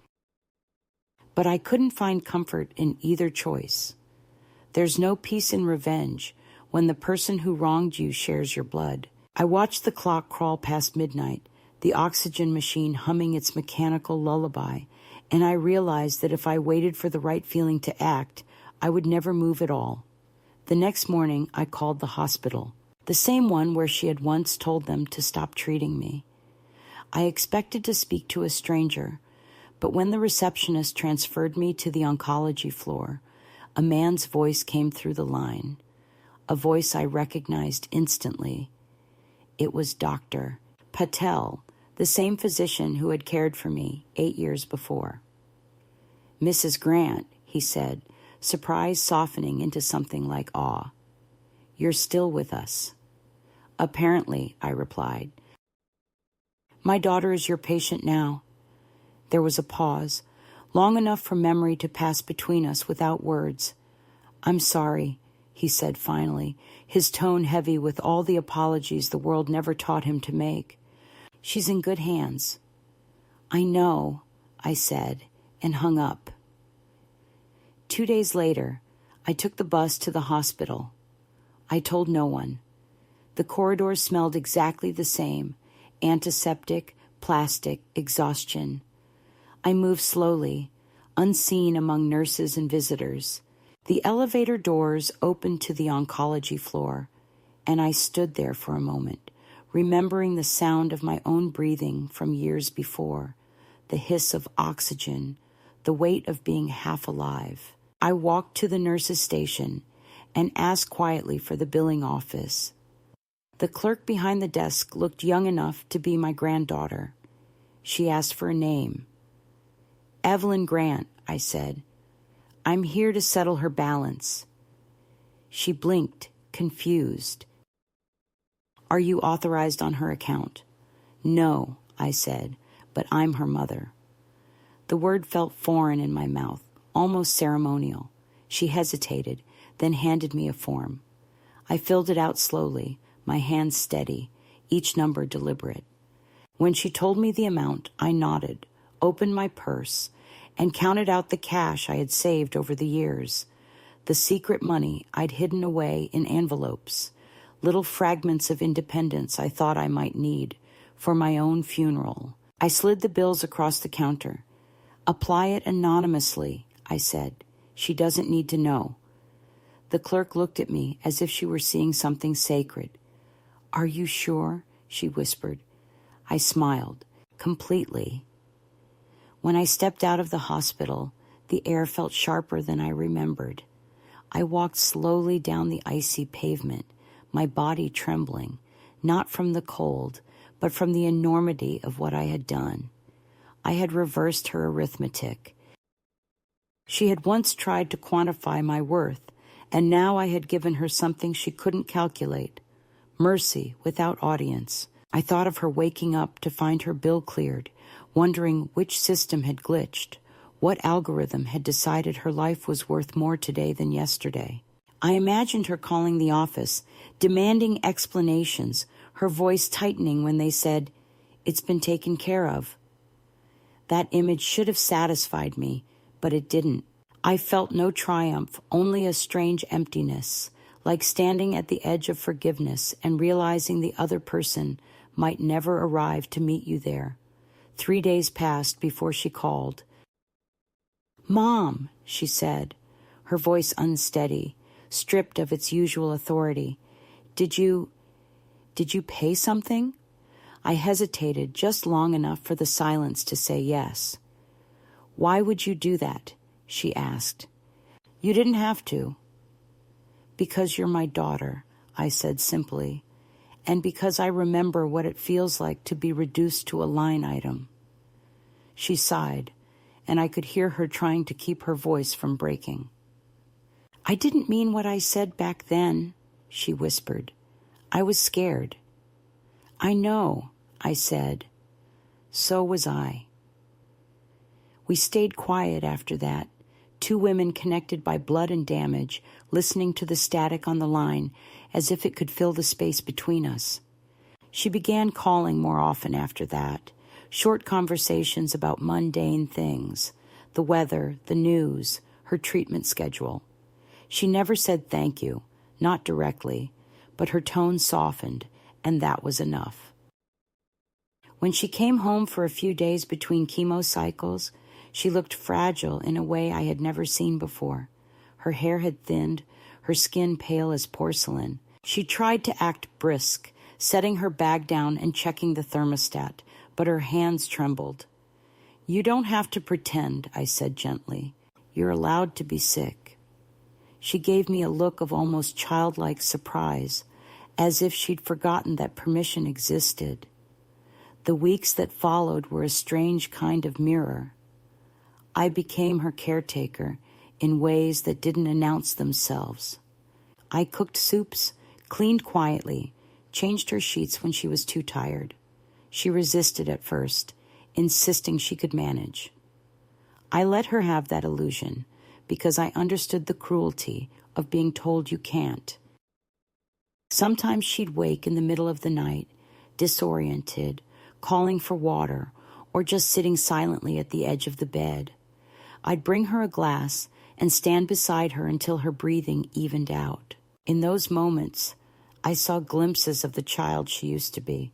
But I couldn't find comfort in either choice. There's no peace in revenge when the person who wronged you shares your blood. I watched the clock crawl past midnight, the oxygen machine humming its mechanical lullaby, and I realized that if I waited for the right feeling to act, I would never move at all. The next morning, I called the hospital, the same one where she had once told them to stop treating me. I expected to speak to a stranger, but when the receptionist transferred me to the oncology floor, a man's voice came through the line, a voice I recognized instantly. It was Dr. Patel, the same physician who had cared for me 8 years before. Mrs. Grant, he said, surprise softening into something like awe. You're still with us. Apparently, I replied. My daughter is your patient now. There was a pause, long enough for memory to pass between us without words. I'm sorry, he said finally, his tone heavy with all the apologies the world never taught him to make. She's in good hands. I know, I said, and hung up. 2 days later, I took the bus to the hospital. I told no one. The corridors smelled exactly the same, antiseptic, plastic, exhaustion. I moved slowly, unseen among nurses and visitors. The elevator doors opened to the oncology floor, and I stood there for a moment, remembering the sound of my own breathing from years before, the hiss of oxygen, the weight of being half alive. I walked to the nurse's station and asked quietly for the billing office. The clerk behind the desk looked young enough to be my granddaughter. She asked for a name. Evelyn Grant, I said. I'm here to settle her balance. She blinked, confused. Are you authorized on her account? No, I said, but I'm her mother. The word felt foreign in my mouth, almost ceremonial. She hesitated, then handed me a form. I filled it out slowly, my hands steady, each number deliberate. When she told me the amount, I nodded, opened my purse, and counted out the cash I had saved over the years, the secret money I'd hidden away in envelopes, little fragments of independence I thought I might need for my own funeral. I slid the bills across the counter. Apply it anonymously, I said. She doesn't need to know. The clerk looked at me as if she were seeing something sacred. Are you sure? She whispered. I smiled, completely. When I stepped out of the hospital, the air felt sharper than I remembered. I walked slowly down the icy pavement, my body trembling, not from the cold, but from the enormity of what I had done. I had reversed her arithmetic. She had once tried to quantify my worth, and now I had given her something she couldn't calculate. Mercy without audience. I thought of her waking up to find her bill cleared, wondering which system had glitched, what algorithm had decided her life was worth more today than yesterday. I imagined her calling the office, demanding explanations, her voice tightening when they said, "It's been taken care of." That image should have satisfied me, but it didn't. I felt no triumph, only a strange emptiness, like standing at the edge of forgiveness and realizing the other person might never arrive to meet you there. 3 days passed before she called. "Mom," she said, her voice unsteady, stripped of its usual authority. Did you pay something?" I hesitated just long enough for the silence to say yes. "Why would you do that?" she asked. "You didn't have to." "Because you're my daughter," I said simply, "and because I remember what it feels like to be reduced to a line item." She sighed, and I could hear her trying to keep her voice from breaking. "I didn't mean what I said back then," she whispered. "I was scared." "I know," I said. So was I. We stayed quiet after that, 2 women connected by blood and damage, listening to the static on the line as if it could fill the space between us. She began calling more often after that, short conversations about mundane things, the weather, the news, her treatment schedule. She never said thank you, not directly, but her tone softened, and that was enough. When she came home for a few days between chemo cycles, she looked fragile in a way I had never seen before. Her hair had thinned, her skin pale as porcelain. She tried to act brisk, setting her bag down and checking the thermostat, but her hands trembled. "You don't have to pretend," I said gently. "You're allowed to be sick." She gave me a look of almost childlike surprise, as if she'd forgotten that permission existed. The weeks that followed were a strange kind of mirror. I became her caretaker in ways that didn't announce themselves. I cooked soups, cleaned quietly, changed her sheets when she was too tired. She resisted at first, insisting she could manage. I let her have that illusion because I understood the cruelty of being told you can't. Sometimes she'd wake in the middle of the night, disoriented, calling for water, or just sitting silently at the edge of the bed. I'd bring her a glass and stand beside her until her breathing evened out. In those moments, I saw glimpses of the child she used to be,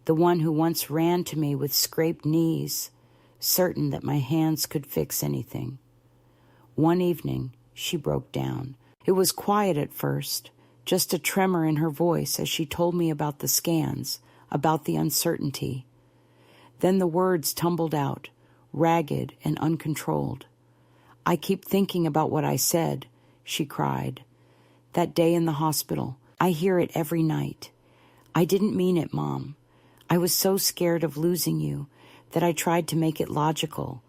the one who once ran to me with scraped knees, certain that my hands could fix anything. One evening, she broke down. It was quiet at first, just a tremor in her voice as she told me about the scans, about the uncertainty. Then the words tumbled out, ragged and uncontrolled. "I keep thinking about what I said," she cried. "That day in the hospital, I hear it every night. I didn't mean it, Mom. I was so scared of losing you that I tried to make it logical."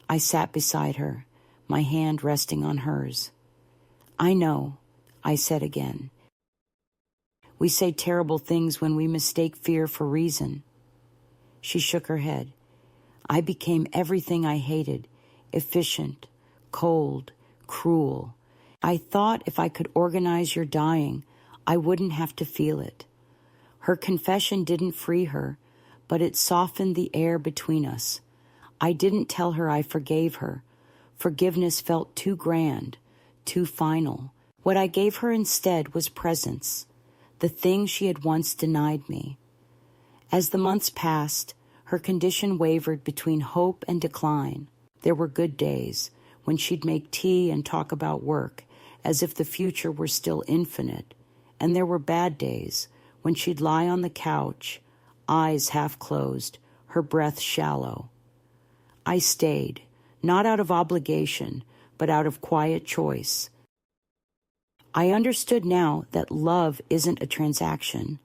I sat beside her, my hand resting on hers. "I know," I said again. "We say terrible things when we mistake fear for reason." She shook her head. "I became everything I hated, efficient, cold, cruel. I thought if I could organize your dying, I wouldn't have to feel it." Her confession didn't free her, but it softened the air between us. I didn't tell her I forgave her. Forgiveness felt too grand, too final. What I gave her instead was presence, the thing she had once denied me. As the months passed, her condition wavered between hope and decline. There were good days when she'd make tea and talk about work, as if the future were still infinite, and there were bad days when she'd lie on the couch, eyes half closed, her breath shallow. I stayed, not out of obligation, but out of quiet choice. I understood now that love isn't a transaction.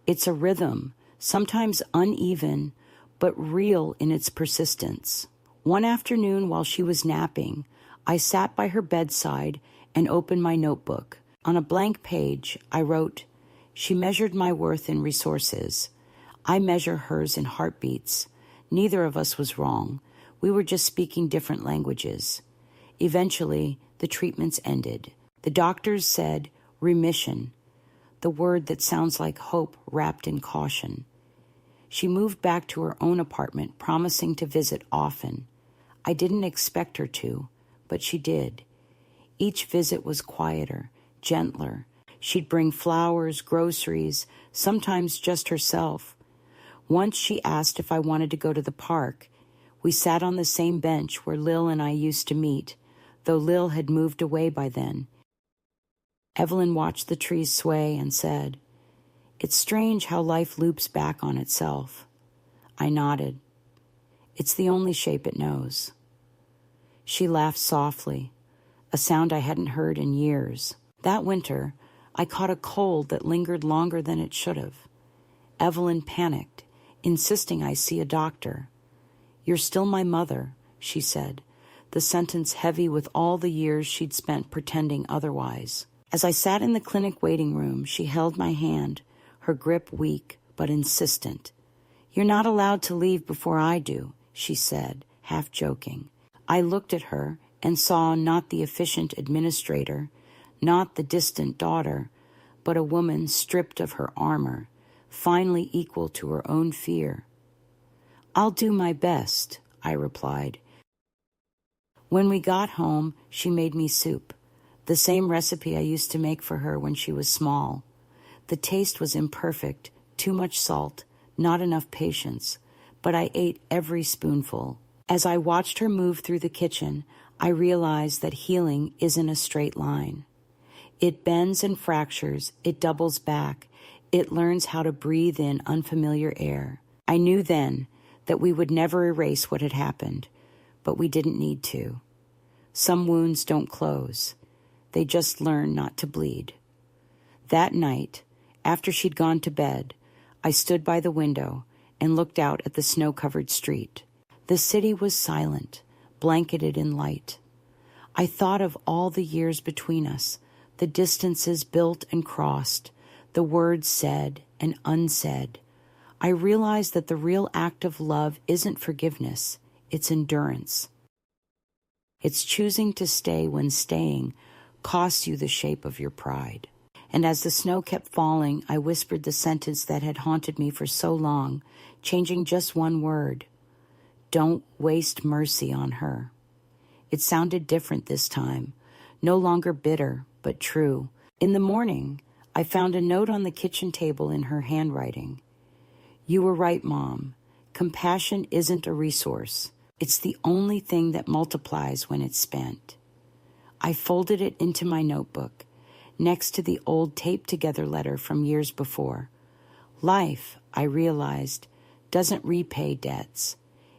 It's a rhythm, sometimes uneven, but real in its persistence. One afternoon while she was napping, I sat by her bedside and opened my notebook. On a blank page, I wrote, "She measured my worth in resources. I measure hers in heartbeats. Neither of us was wrong. We were just speaking different languages." Eventually, the treatments ended. The doctors said, "remission," the word that sounds like hope wrapped in caution. She moved back to her own apartment, promising to visit often. I didn't expect her to, but she did. Each visit was quieter, gentler. She'd bring flowers, groceries, sometimes just herself. Once she asked if I wanted to go to the park. We sat on the same bench where Lil and I used to meet, though Lil had moved away by then. Evelyn watched the trees sway and said, "It's strange how life loops back on itself." I nodded. "It's the only shape it knows." She laughed softly, a sound I hadn't heard in years. That winter, I caught a cold that lingered longer than it should have. Evelyn panicked, insisting I see a doctor. "You're still my mother," she said, the sentence heavy with all the years she'd spent pretending otherwise. As I sat in the clinic waiting room, she held my hand, her grip weak but insistent. "You're not allowed to leave before I do," she said, half joking. I looked at her and saw not the efficient administrator, not the distant daughter, but a woman stripped of her armor, finally equal to her own fear. "I'll do my best," I replied. When we got home, she made me soup, the same recipe I used to make for her when she was small. The taste was imperfect, too much salt, not enough patience, but I ate every spoonful. As I watched her move through the kitchen, I realized that healing isn't a straight line. It bends and fractures, it doubles back, it learns how to breathe in unfamiliar air. I knew then that we would never erase what had happened, but we didn't need to. Some wounds don't close. They just learn not to bleed. That night, after she'd gone to bed, I stood by the window and looked out at the snow-covered street. The city was silent, blanketed in light. I thought of all the years between us, the distances built and crossed, the words said and unsaid. I realized that the real act of love isn't forgiveness, it's endurance. It's choosing to stay when staying costs you the shape of your pride. And as the snow kept falling, I whispered the sentence that had haunted me for so long, changing just one word. Don't waste mercy on her. It sounded different this time, no longer bitter, but true. In the morning, I found a note on the kitchen table in her handwriting. You were right, Mom. Compassion isn't a resource. It's the only thing that multiplies when it's spent. I folded it into my notebook, next to the old taped-together letter from years before. Life, I realized, doesn't repay debts.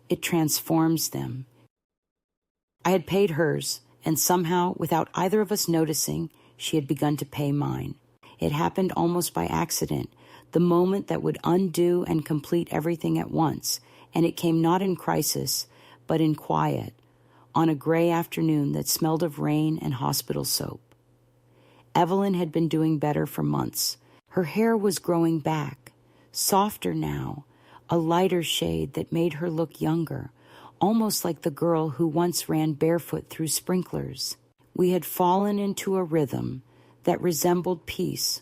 It transforms them. I had paid hers, and somehow, without either of us noticing, she had begun to pay mine. It happened almost by accident, the moment that would undo and complete everything at once, and it came not in crisis, but in quiet, on a gray afternoon that smelled of rain and hospital soap. Evelyn had been doing better for months. Her hair was growing back, softer now, a lighter shade that made her look younger, almost like the girl who once ran barefoot through sprinklers. We had fallen into a rhythm that resembled peace,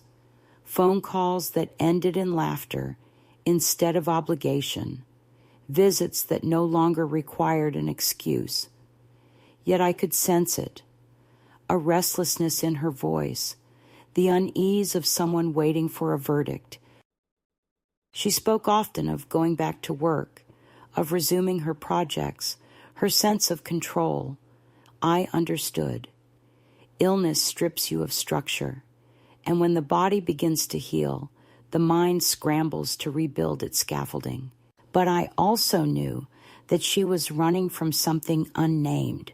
phone calls that ended in laughter instead of obligation, visits that no longer required an excuse. Yet I could sense it, a restlessness in her voice, the unease of someone waiting for a verdict. She spoke often of going back to work, of resuming her projects, her sense of control. I understood. Illness strips you of structure, and when the body begins to heal, the mind scrambles to rebuild its scaffolding. But I also knew that she was running from something unnamed,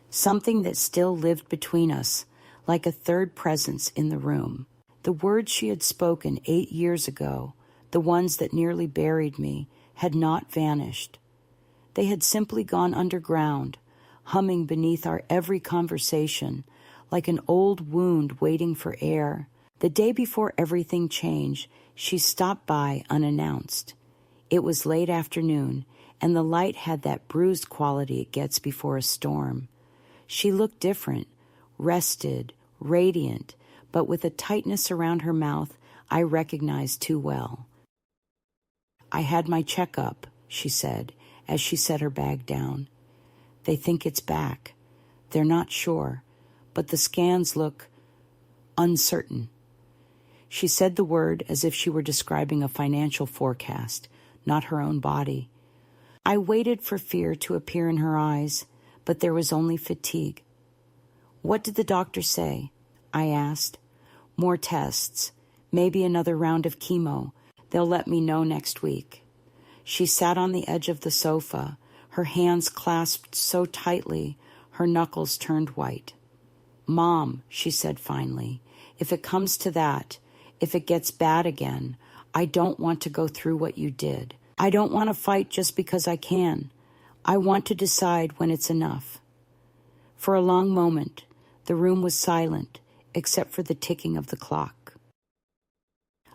something that still lived between us, like a third presence in the room. The words she had spoken 8 years ago, the ones that nearly buried me, had not vanished. They had simply gone underground, humming beneath our every conversation, like an old wound waiting for air. The day before everything changed, she stopped by unannounced. It was late afternoon, and the light had that bruised quality it gets before a storm. She looked different, rested, radiant, but with a tightness around her mouth I recognized too well. I had my checkup, she said, as she set her bag down. They think it's back. They're not sure, but the scans look uncertain. She said the word as if she were describing a financial forecast, not her own body. I waited for fear to appear in her eyes, but there was only fatigue. What did the doctor say? I asked. More tests, maybe another round of chemo. They'll let me know next week. She sat on the edge of the sofa, her hands clasped so tightly, her knuckles turned white. Mom, she said finally, if it comes to that, if it gets bad again, I don't want to go through what you did. I don't want to fight just because I can. I want to decide when it's enough. For a long moment, the room was silent, except for the ticking of the clock.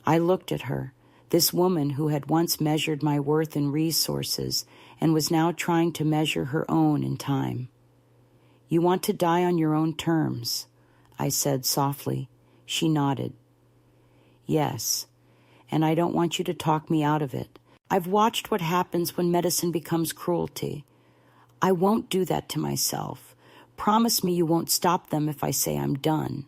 I looked at her, this woman who had once measured my worth in resources and was now trying to measure her own in time. You want to die on your own terms, I said softly. She nodded. Yes, and I don't want you to talk me out of it. I've watched what happens when medicine becomes cruelty. I won't do that to myself. Promise me you won't stop them if I say I'm done.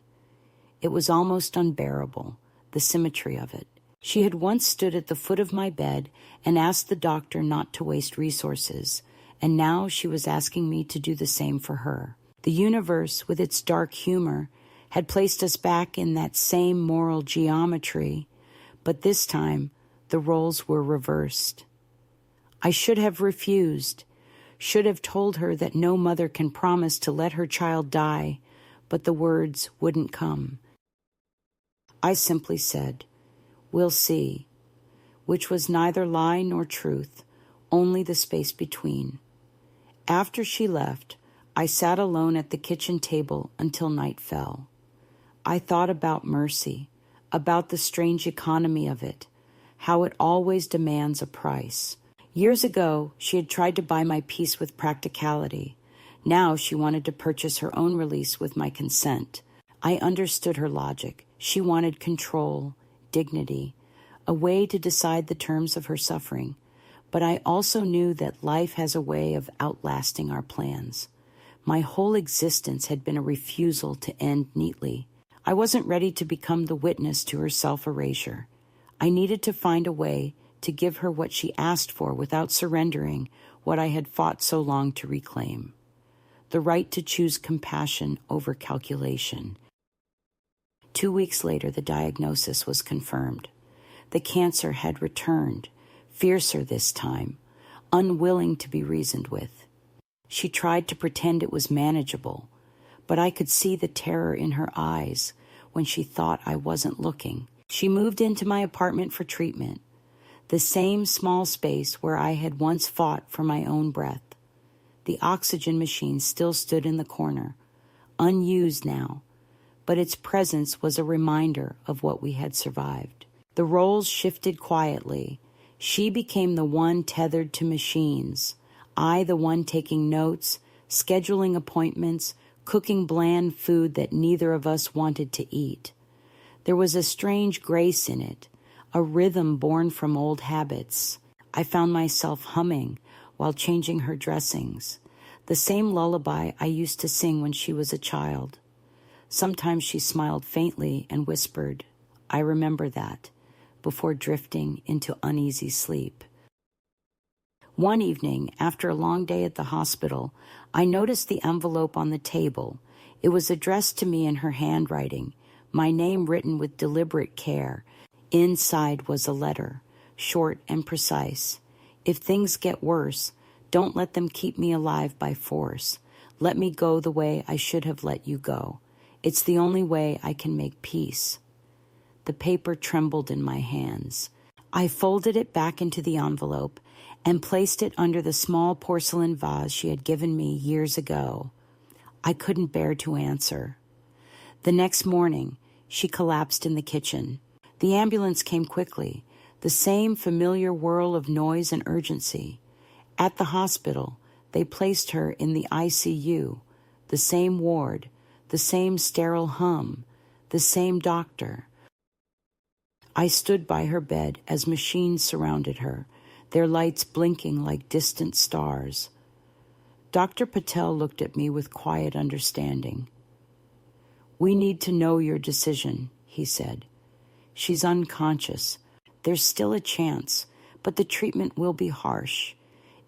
It was almost unbearable, the symmetry of it. She had once stood at the foot of my bed and asked the doctor not to waste resources, and now she was asking me to do the same for her. The universe, with its dark humor, had placed us back in that same moral geometry, but this time the roles were reversed. I should have refused, should have told her that no mother can promise to let her child die, but the words wouldn't come. I simply said, "We'll see," which was neither lie nor truth, only the space between. After she left, I sat alone at the kitchen table until night fell. I thought about mercy, about the strange economy of it, how it always demands a price. Years ago, she had tried to buy my peace with practicality. Now she wanted to purchase her own release with my consent. I understood her logic. She wanted control, dignity, a way to decide the terms of her suffering. But I also knew that life has a way of outlasting our plans. My whole existence had been a refusal to end neatly. I wasn't ready to become the witness to her self-erasure. I needed to find a way to give her what she asked for without surrendering what I had fought so long to reclaim. The right to choose compassion over calculation. 2 weeks later, the diagnosis was confirmed. The cancer had returned, fiercer this time, unwilling to be reasoned with. She tried to pretend it was manageable, but I could see the terror in her eyes when she thought I wasn't looking. She moved into my apartment for treatment, the same small space where I had once fought for my own breath. The oxygen machine still stood in the corner, unused now, but its presence was a reminder of what we had survived. The roles shifted quietly. She became the one tethered to machines, I the one taking notes, scheduling appointments, cooking bland food that neither of us wanted to eat. There was a strange grace in it, a rhythm born from old habits. I found myself humming while changing her dressings, the same lullaby I used to sing when she was a child. Sometimes she smiled faintly and whispered, "I remember that," before drifting into uneasy sleep. One evening, after a long day at the hospital, I noticed the envelope on the table. It was addressed to me in her handwriting, my name written with deliberate care. Inside was a letter, short and precise. "If things get worse, don't let them keep me alive by force. Let me go the way I should have let you go. It's the only way I can make peace." The paper trembled in my hands. I folded it back into the envelope and placed it under the small porcelain vase she had given me years ago. I couldn't bear to answer. The next morning, she collapsed in the kitchen. The ambulance came quickly, the same familiar whirl of noise and urgency. At the hospital, they placed her in the ICU, the same ward, the same sterile hum, the same doctor. I stood by her bed as machines surrounded her, their lights blinking like distant stars. Dr. Patel looked at me with quiet understanding. "We need to know your decision," he said. "She's unconscious. There's still a chance, but the treatment will be harsh.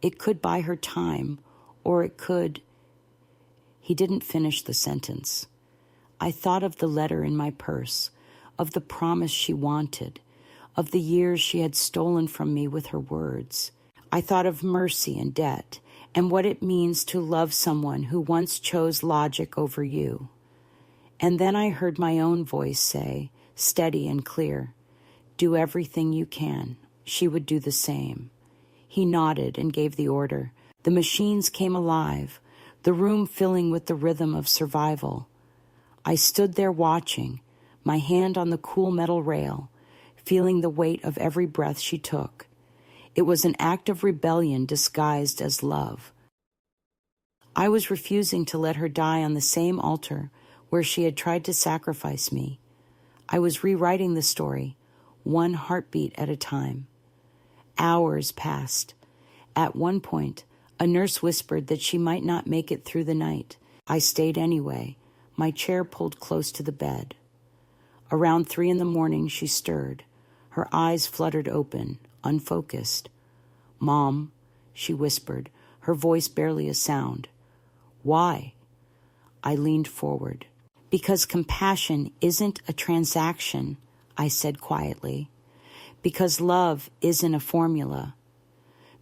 It could buy her time, or it could—" He didn't finish the sentence. I thought of the letter in my purse, of the promise she wanted, of the years she had stolen from me with her words. I thought of mercy and debt, and what it means to love someone who once chose logic over you. And then I heard my own voice say, steady and clear, "Do everything you can." She would do the same. He nodded and gave the order. The machines came alive, the room filling with the rhythm of survival. I stood there watching, my hand on the cool metal rail, feeling the weight of every breath she took. It was an act of rebellion disguised as love. I was refusing to let her die on the same altar where she had tried to sacrifice me. I was rewriting the story, one heartbeat at a time. Hours passed. At one point, a nurse whispered that she might not make it through the night. I stayed anyway, my chair pulled close to the bed. Around 3 a.m, she stirred. Her eyes fluttered open, unfocused. "Mom," she whispered, her voice barely a sound. "Why?" I leaned forward. "Because compassion isn't a transaction," I said quietly. "Because love isn't a formula.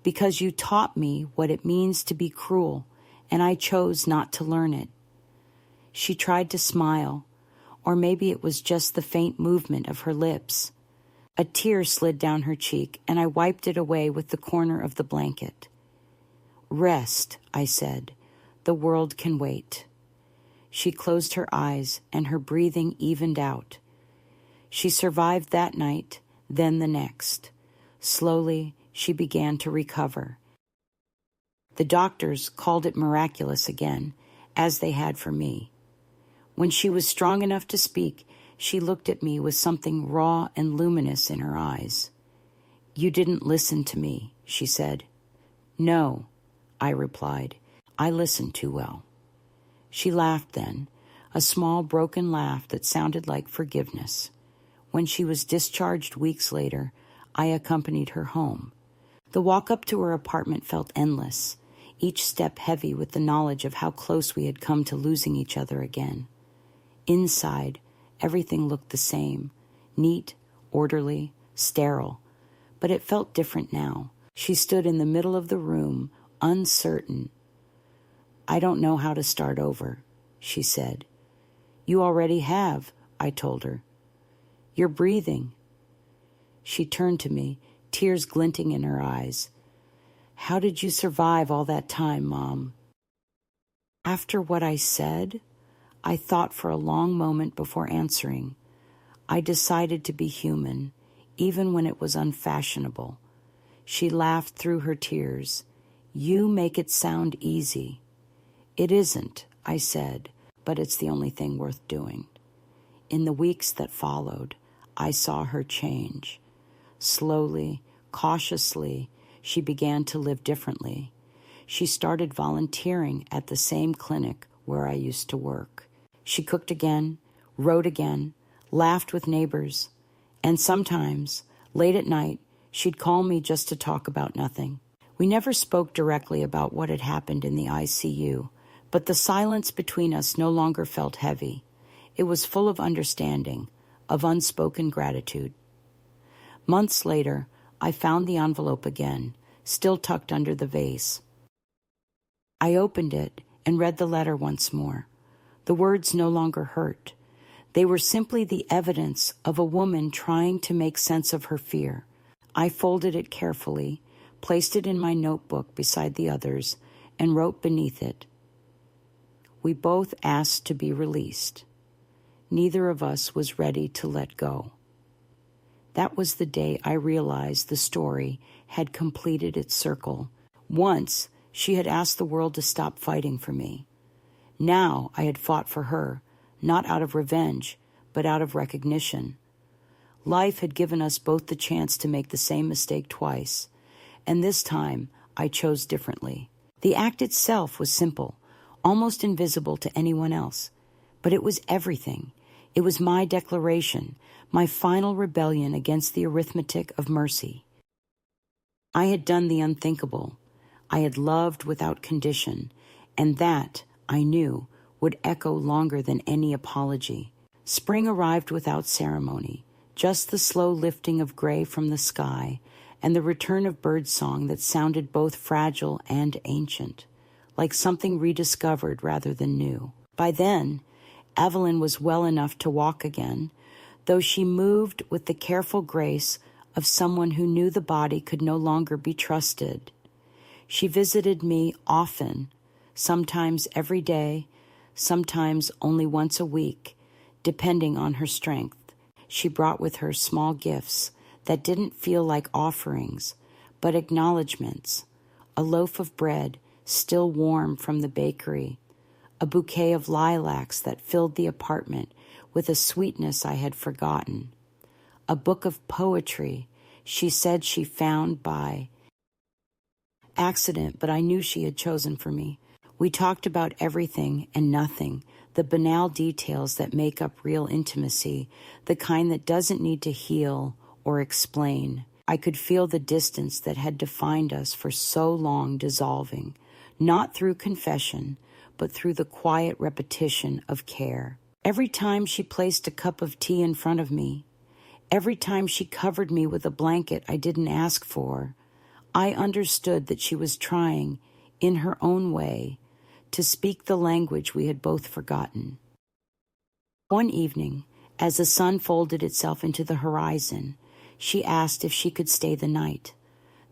Because you taught me what it means to be cruel, and I chose not to learn it." She tried to smile, or maybe it was just the faint movement of her lips. A tear slid down her cheek, and I wiped it away with the corner of the blanket. Rest, I said. The world can wait. She closed her eyes and her breathing evened out. She survived that night, then the next. Slowly, she began to recover. The doctors called it miraculous again, as they had for me. When she was strong enough to speak, she looked at me with something raw and luminous in her eyes. "You didn't listen to me," she said. "No," I replied. "I listened too well." She laughed then, a small broken laugh that sounded like forgiveness. When she was discharged weeks later, I accompanied her home. The walk up to her apartment felt endless, each step heavy with the knowledge of how close we had come to losing each other again. Inside, everything looked the same, neat, orderly, sterile, but it felt different now. She stood in the middle of the room, uncertain. "I don't know how to start over," she said. "You already have," I told her. "You're breathing." She turned to me, tears glinting in her eyes. "How did you survive all that time, Mom?" After what I said, I thought for a long moment before answering. I decided to be human, even when it was unfashionable. She laughed through her tears. "You make it sound easy." "It isn't," I said, "but it's the only thing worth doing." In the weeks that followed, I saw her change. Slowly, cautiously, she began to live differently. She started volunteering at the same clinic where I used to work. She cooked again, wrote again, laughed with neighbors, and sometimes, late at night, she'd call me just to talk about nothing. We never spoke directly about what had happened in the ICU, but the silence between us no longer felt heavy. It was full of understanding, of unspoken gratitude. Months later, I found the envelope again, still tucked under the vase. I opened it and read the letter once more. The words no longer hurt. They were simply the evidence of a woman trying to make sense of her fear. I folded it carefully, placed it in my notebook beside the others, and wrote beneath it, "We both asked to be released. Neither of us was ready to let go." That was the day I realized the story had completed its circle. Once, she had asked the world to stop fighting for me. Now I had fought for her, not out of revenge, but out of recognition. Life had given us both the chance to make the same mistake twice, and this time I chose differently. The act itself was simple, almost invisible to anyone else, but it was everything. It was my declaration, my final rebellion against the arithmetic of mercy. I had done the unthinkable. I had loved without condition, and that, I knew, would echo longer than any apology. Spring arrived without ceremony, just the slow lifting of gray from the sky and the return of birdsong that sounded both fragile and ancient, like something rediscovered rather than new. By then, Evelyn was well enough to walk again, though she moved with the careful grace of someone who knew the body could no longer be trusted. She visited me often, sometimes every day, sometimes only once a week, depending on her strength. She brought with her small gifts that didn't feel like offerings, but acknowledgments. A loaf of bread, still warm from the bakery, a bouquet of lilacs that filled the apartment with a sweetness I had forgotten, a book of poetry she said she found by accident, but I knew she had chosen for me. We talked about everything and nothing, the banal details that make up real intimacy, the kind that doesn't need to heal or explain. I could feel the distance that had defined us for so long dissolving, not through confession, but through the quiet repetition of care. Every time she placed a cup of tea in front of me, every time she covered me with a blanket I didn't ask for, I understood that she was trying, in her own way, to speak the language we had both forgotten. One evening, as the sun folded itself into the horizon, she asked if she could stay the night.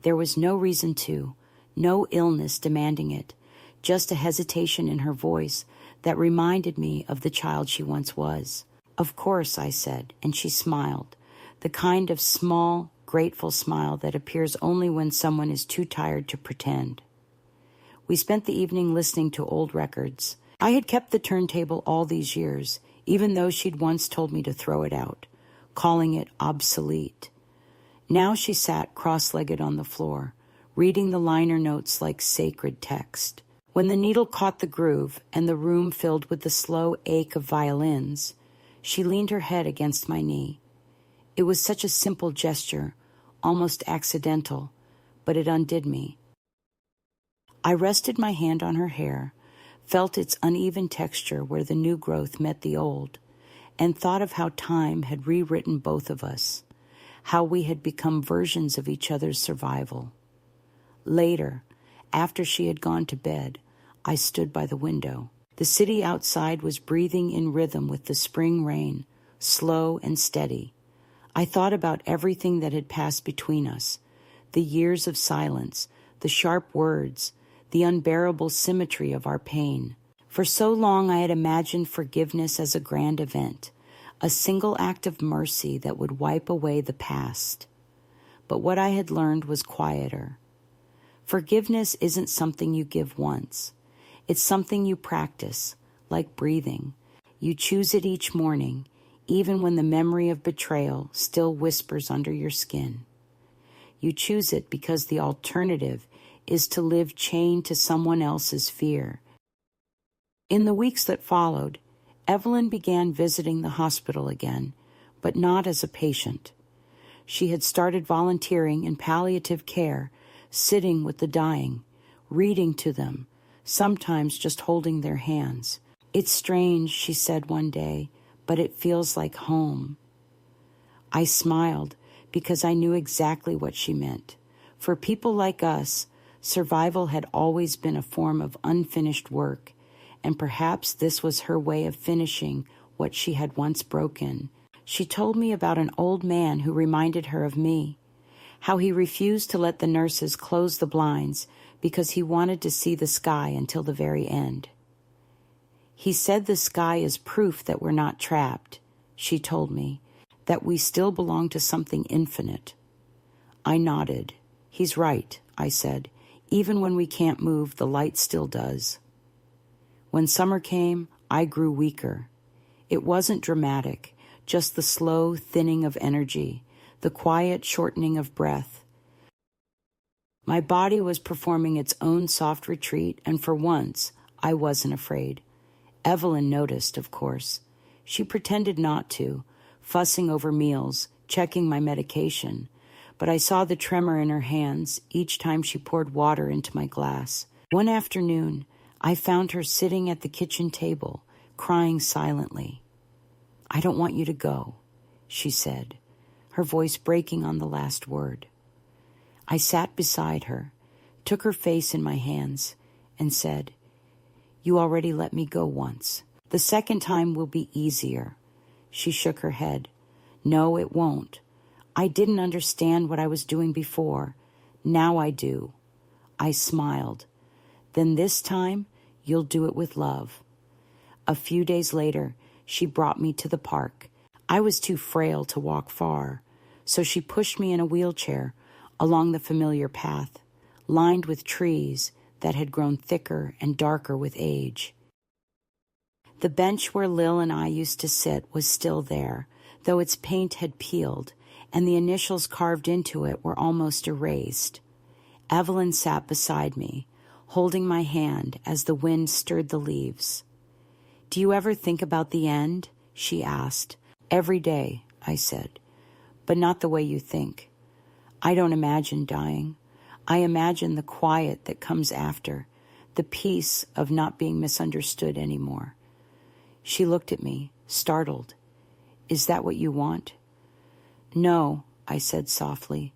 There was no reason to, no illness demanding it, just a hesitation in her voice that reminded me of the child she once was. "Of course," I said, and she smiled, the kind of small, grateful smile that appears only when someone is too tired to pretend. We spent the evening listening to old records. I had kept the turntable all these years, even though she'd once told me to throw it out, calling it obsolete. Now she sat cross-legged on the floor, reading the liner notes like sacred text. When the needle caught the groove and the room filled with the slow ache of violins, she leaned her head against my knee. It was such a simple gesture, almost accidental, but it undid me. I rested my hand on her hair, felt its uneven texture where the new growth met the old, and thought of how time had rewritten both of us, how we had become versions of each other's survival. Later, after she had gone to bed, I stood by the window. The city outside was breathing in rhythm with the spring rain, slow and steady. I thought about everything that had passed between us, the years of silence, the sharp words, the unbearable symmetry of our pain. For so long I had imagined forgiveness as a grand event, a single act of mercy that would wipe away the past. But what I had learned was quieter. Forgiveness isn't something you give once. It's something you practice, like breathing. You choose it each morning, even when the memory of betrayal still whispers under your skin. You choose it because the alternative is to live chained to someone else's fear. In the weeks that followed, Evelyn began visiting the hospital again, but not as a patient. She had started volunteering in palliative care, sitting with the dying, reading to them, sometimes just holding their hands. "It's strange," she said one day, "but it feels like home." I smiled because I knew exactly what she meant. For people like us, survival had always been a form of unfinished work, and perhaps this was her way of finishing what she had once broken. She told me about an old man who reminded her of me, how he refused to let the nurses close the blinds because he wanted to see the sky until the very end. "He said the sky is proof that we're not trapped," she told me, "that we still belong to something infinite." I nodded. "He's right," I said. "Even when we can't move, the light still does." When summer came, I grew weaker. It wasn't dramatic, just the slow thinning of energy, the quiet shortening of breath. My body was performing its own soft retreat, and for once, I wasn't afraid. Evelyn noticed, of course. She pretended not to, fussing over meals, checking my medication, but I saw the tremor in her hands each time she poured water into my glass. One afternoon, I found her sitting at the kitchen table, crying silently. "I don't want you to go," she said, her voice breaking on the last word. I sat beside her, took her face in my hands, and said, "You already let me go once. The second time will be easier." She shook her head. "No, it won't. I didn't understand what I was doing before. Now I do." I smiled. "Then this time, you'll do it with love." A few days later, she brought me to the park. I was too frail to walk far, so she pushed me in a wheelchair along the familiar path, lined with trees that had grown thicker and darker with age. The bench where Lil and I used to sit was still there, though its paint had peeled, and the initials carved into it were almost erased. Evelyn sat beside me, holding my hand as the wind stirred the leaves. "Do you ever think about the end?" she asked. "Every day," I said, "but not the way you think. I don't imagine dying. I imagine the quiet that comes after, the peace of not being misunderstood anymore." She looked at me, startled. "Is that what you want?" "No," I said softly.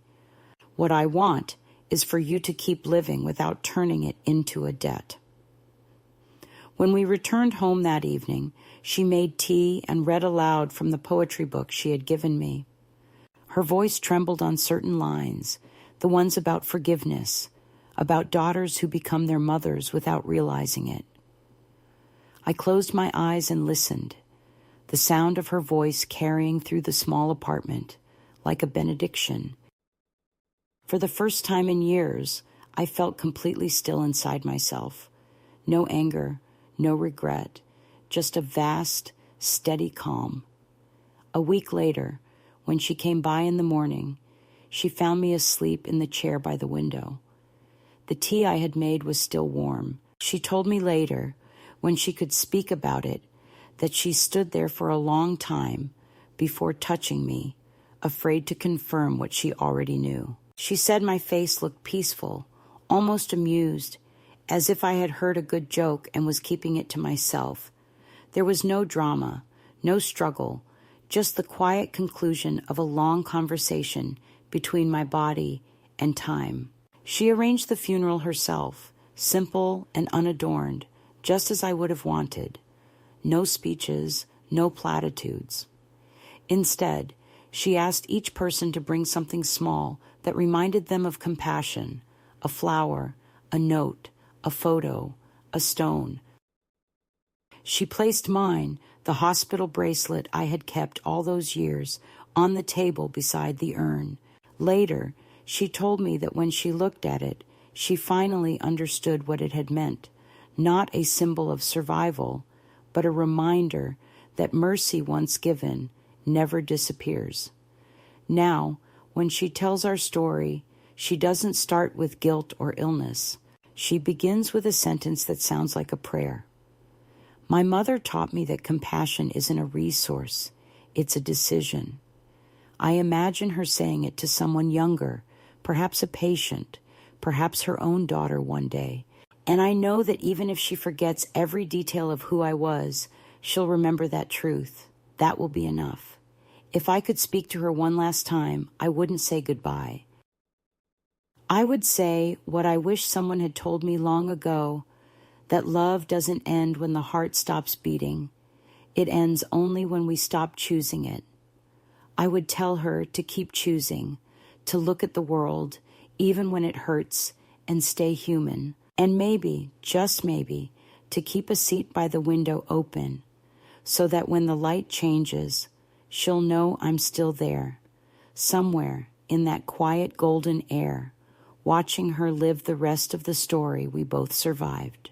"What I want is for you to keep living without turning it into a debt." When we returned home that evening, she made tea and read aloud from the poetry book she had given me. Her voice trembled on certain lines, the ones about forgiveness. about daughters who become their mothers without realizing it. I closed my eyes and listened, the sound of her voice carrying through the small apartment like a benediction. For the first time in years, I felt completely still inside myself. No anger, no regret, just a vast, steady calm. A week later, when she came by in the morning, she found me asleep in the chair by the window. The tea I had made was still warm. She told me later, when she could speak about it, that she stood there for a long time before touching me, afraid to confirm what she already knew. She said my face looked peaceful, almost amused, as if I had heard a good joke and was keeping it to myself. There was no drama, no struggle, just the quiet conclusion of a long conversation between my body and time. She arranged the funeral herself, simple and unadorned, just as I would have wanted. No speeches, no platitudes. Instead, she asked each person to bring something small that reminded them of compassion, a flower, a note, a photo, a stone. She placed mine, the hospital bracelet I had kept all those years, on the table beside the urn. Later, she told me that when she looked at it, she finally understood what it had meant, not a symbol of survival, but a reminder that mercy once given never disappears. Now, when she tells our story, she doesn't start with guilt or illness. She begins with a sentence that sounds like a prayer. My mother taught me that compassion isn't a resource, it's a decision. I imagine her saying it to someone younger, perhaps a patient, perhaps her own daughter one day. And I know that even if she forgets every detail of who I was, she'll remember that truth. That will be enough. If I could speak to her one last time, I wouldn't say goodbye. I would say what I wish someone had told me long ago, that love doesn't end when the heart stops beating. It ends only when we stop choosing it. I would tell her to keep choosing, to look at the world, even when it hurts, and stay human. And maybe, just maybe, to keep a seat by the window open, so that when the light changes, she'll know I'm still there, somewhere in that quiet golden air, watching her live the rest of the story we both survived.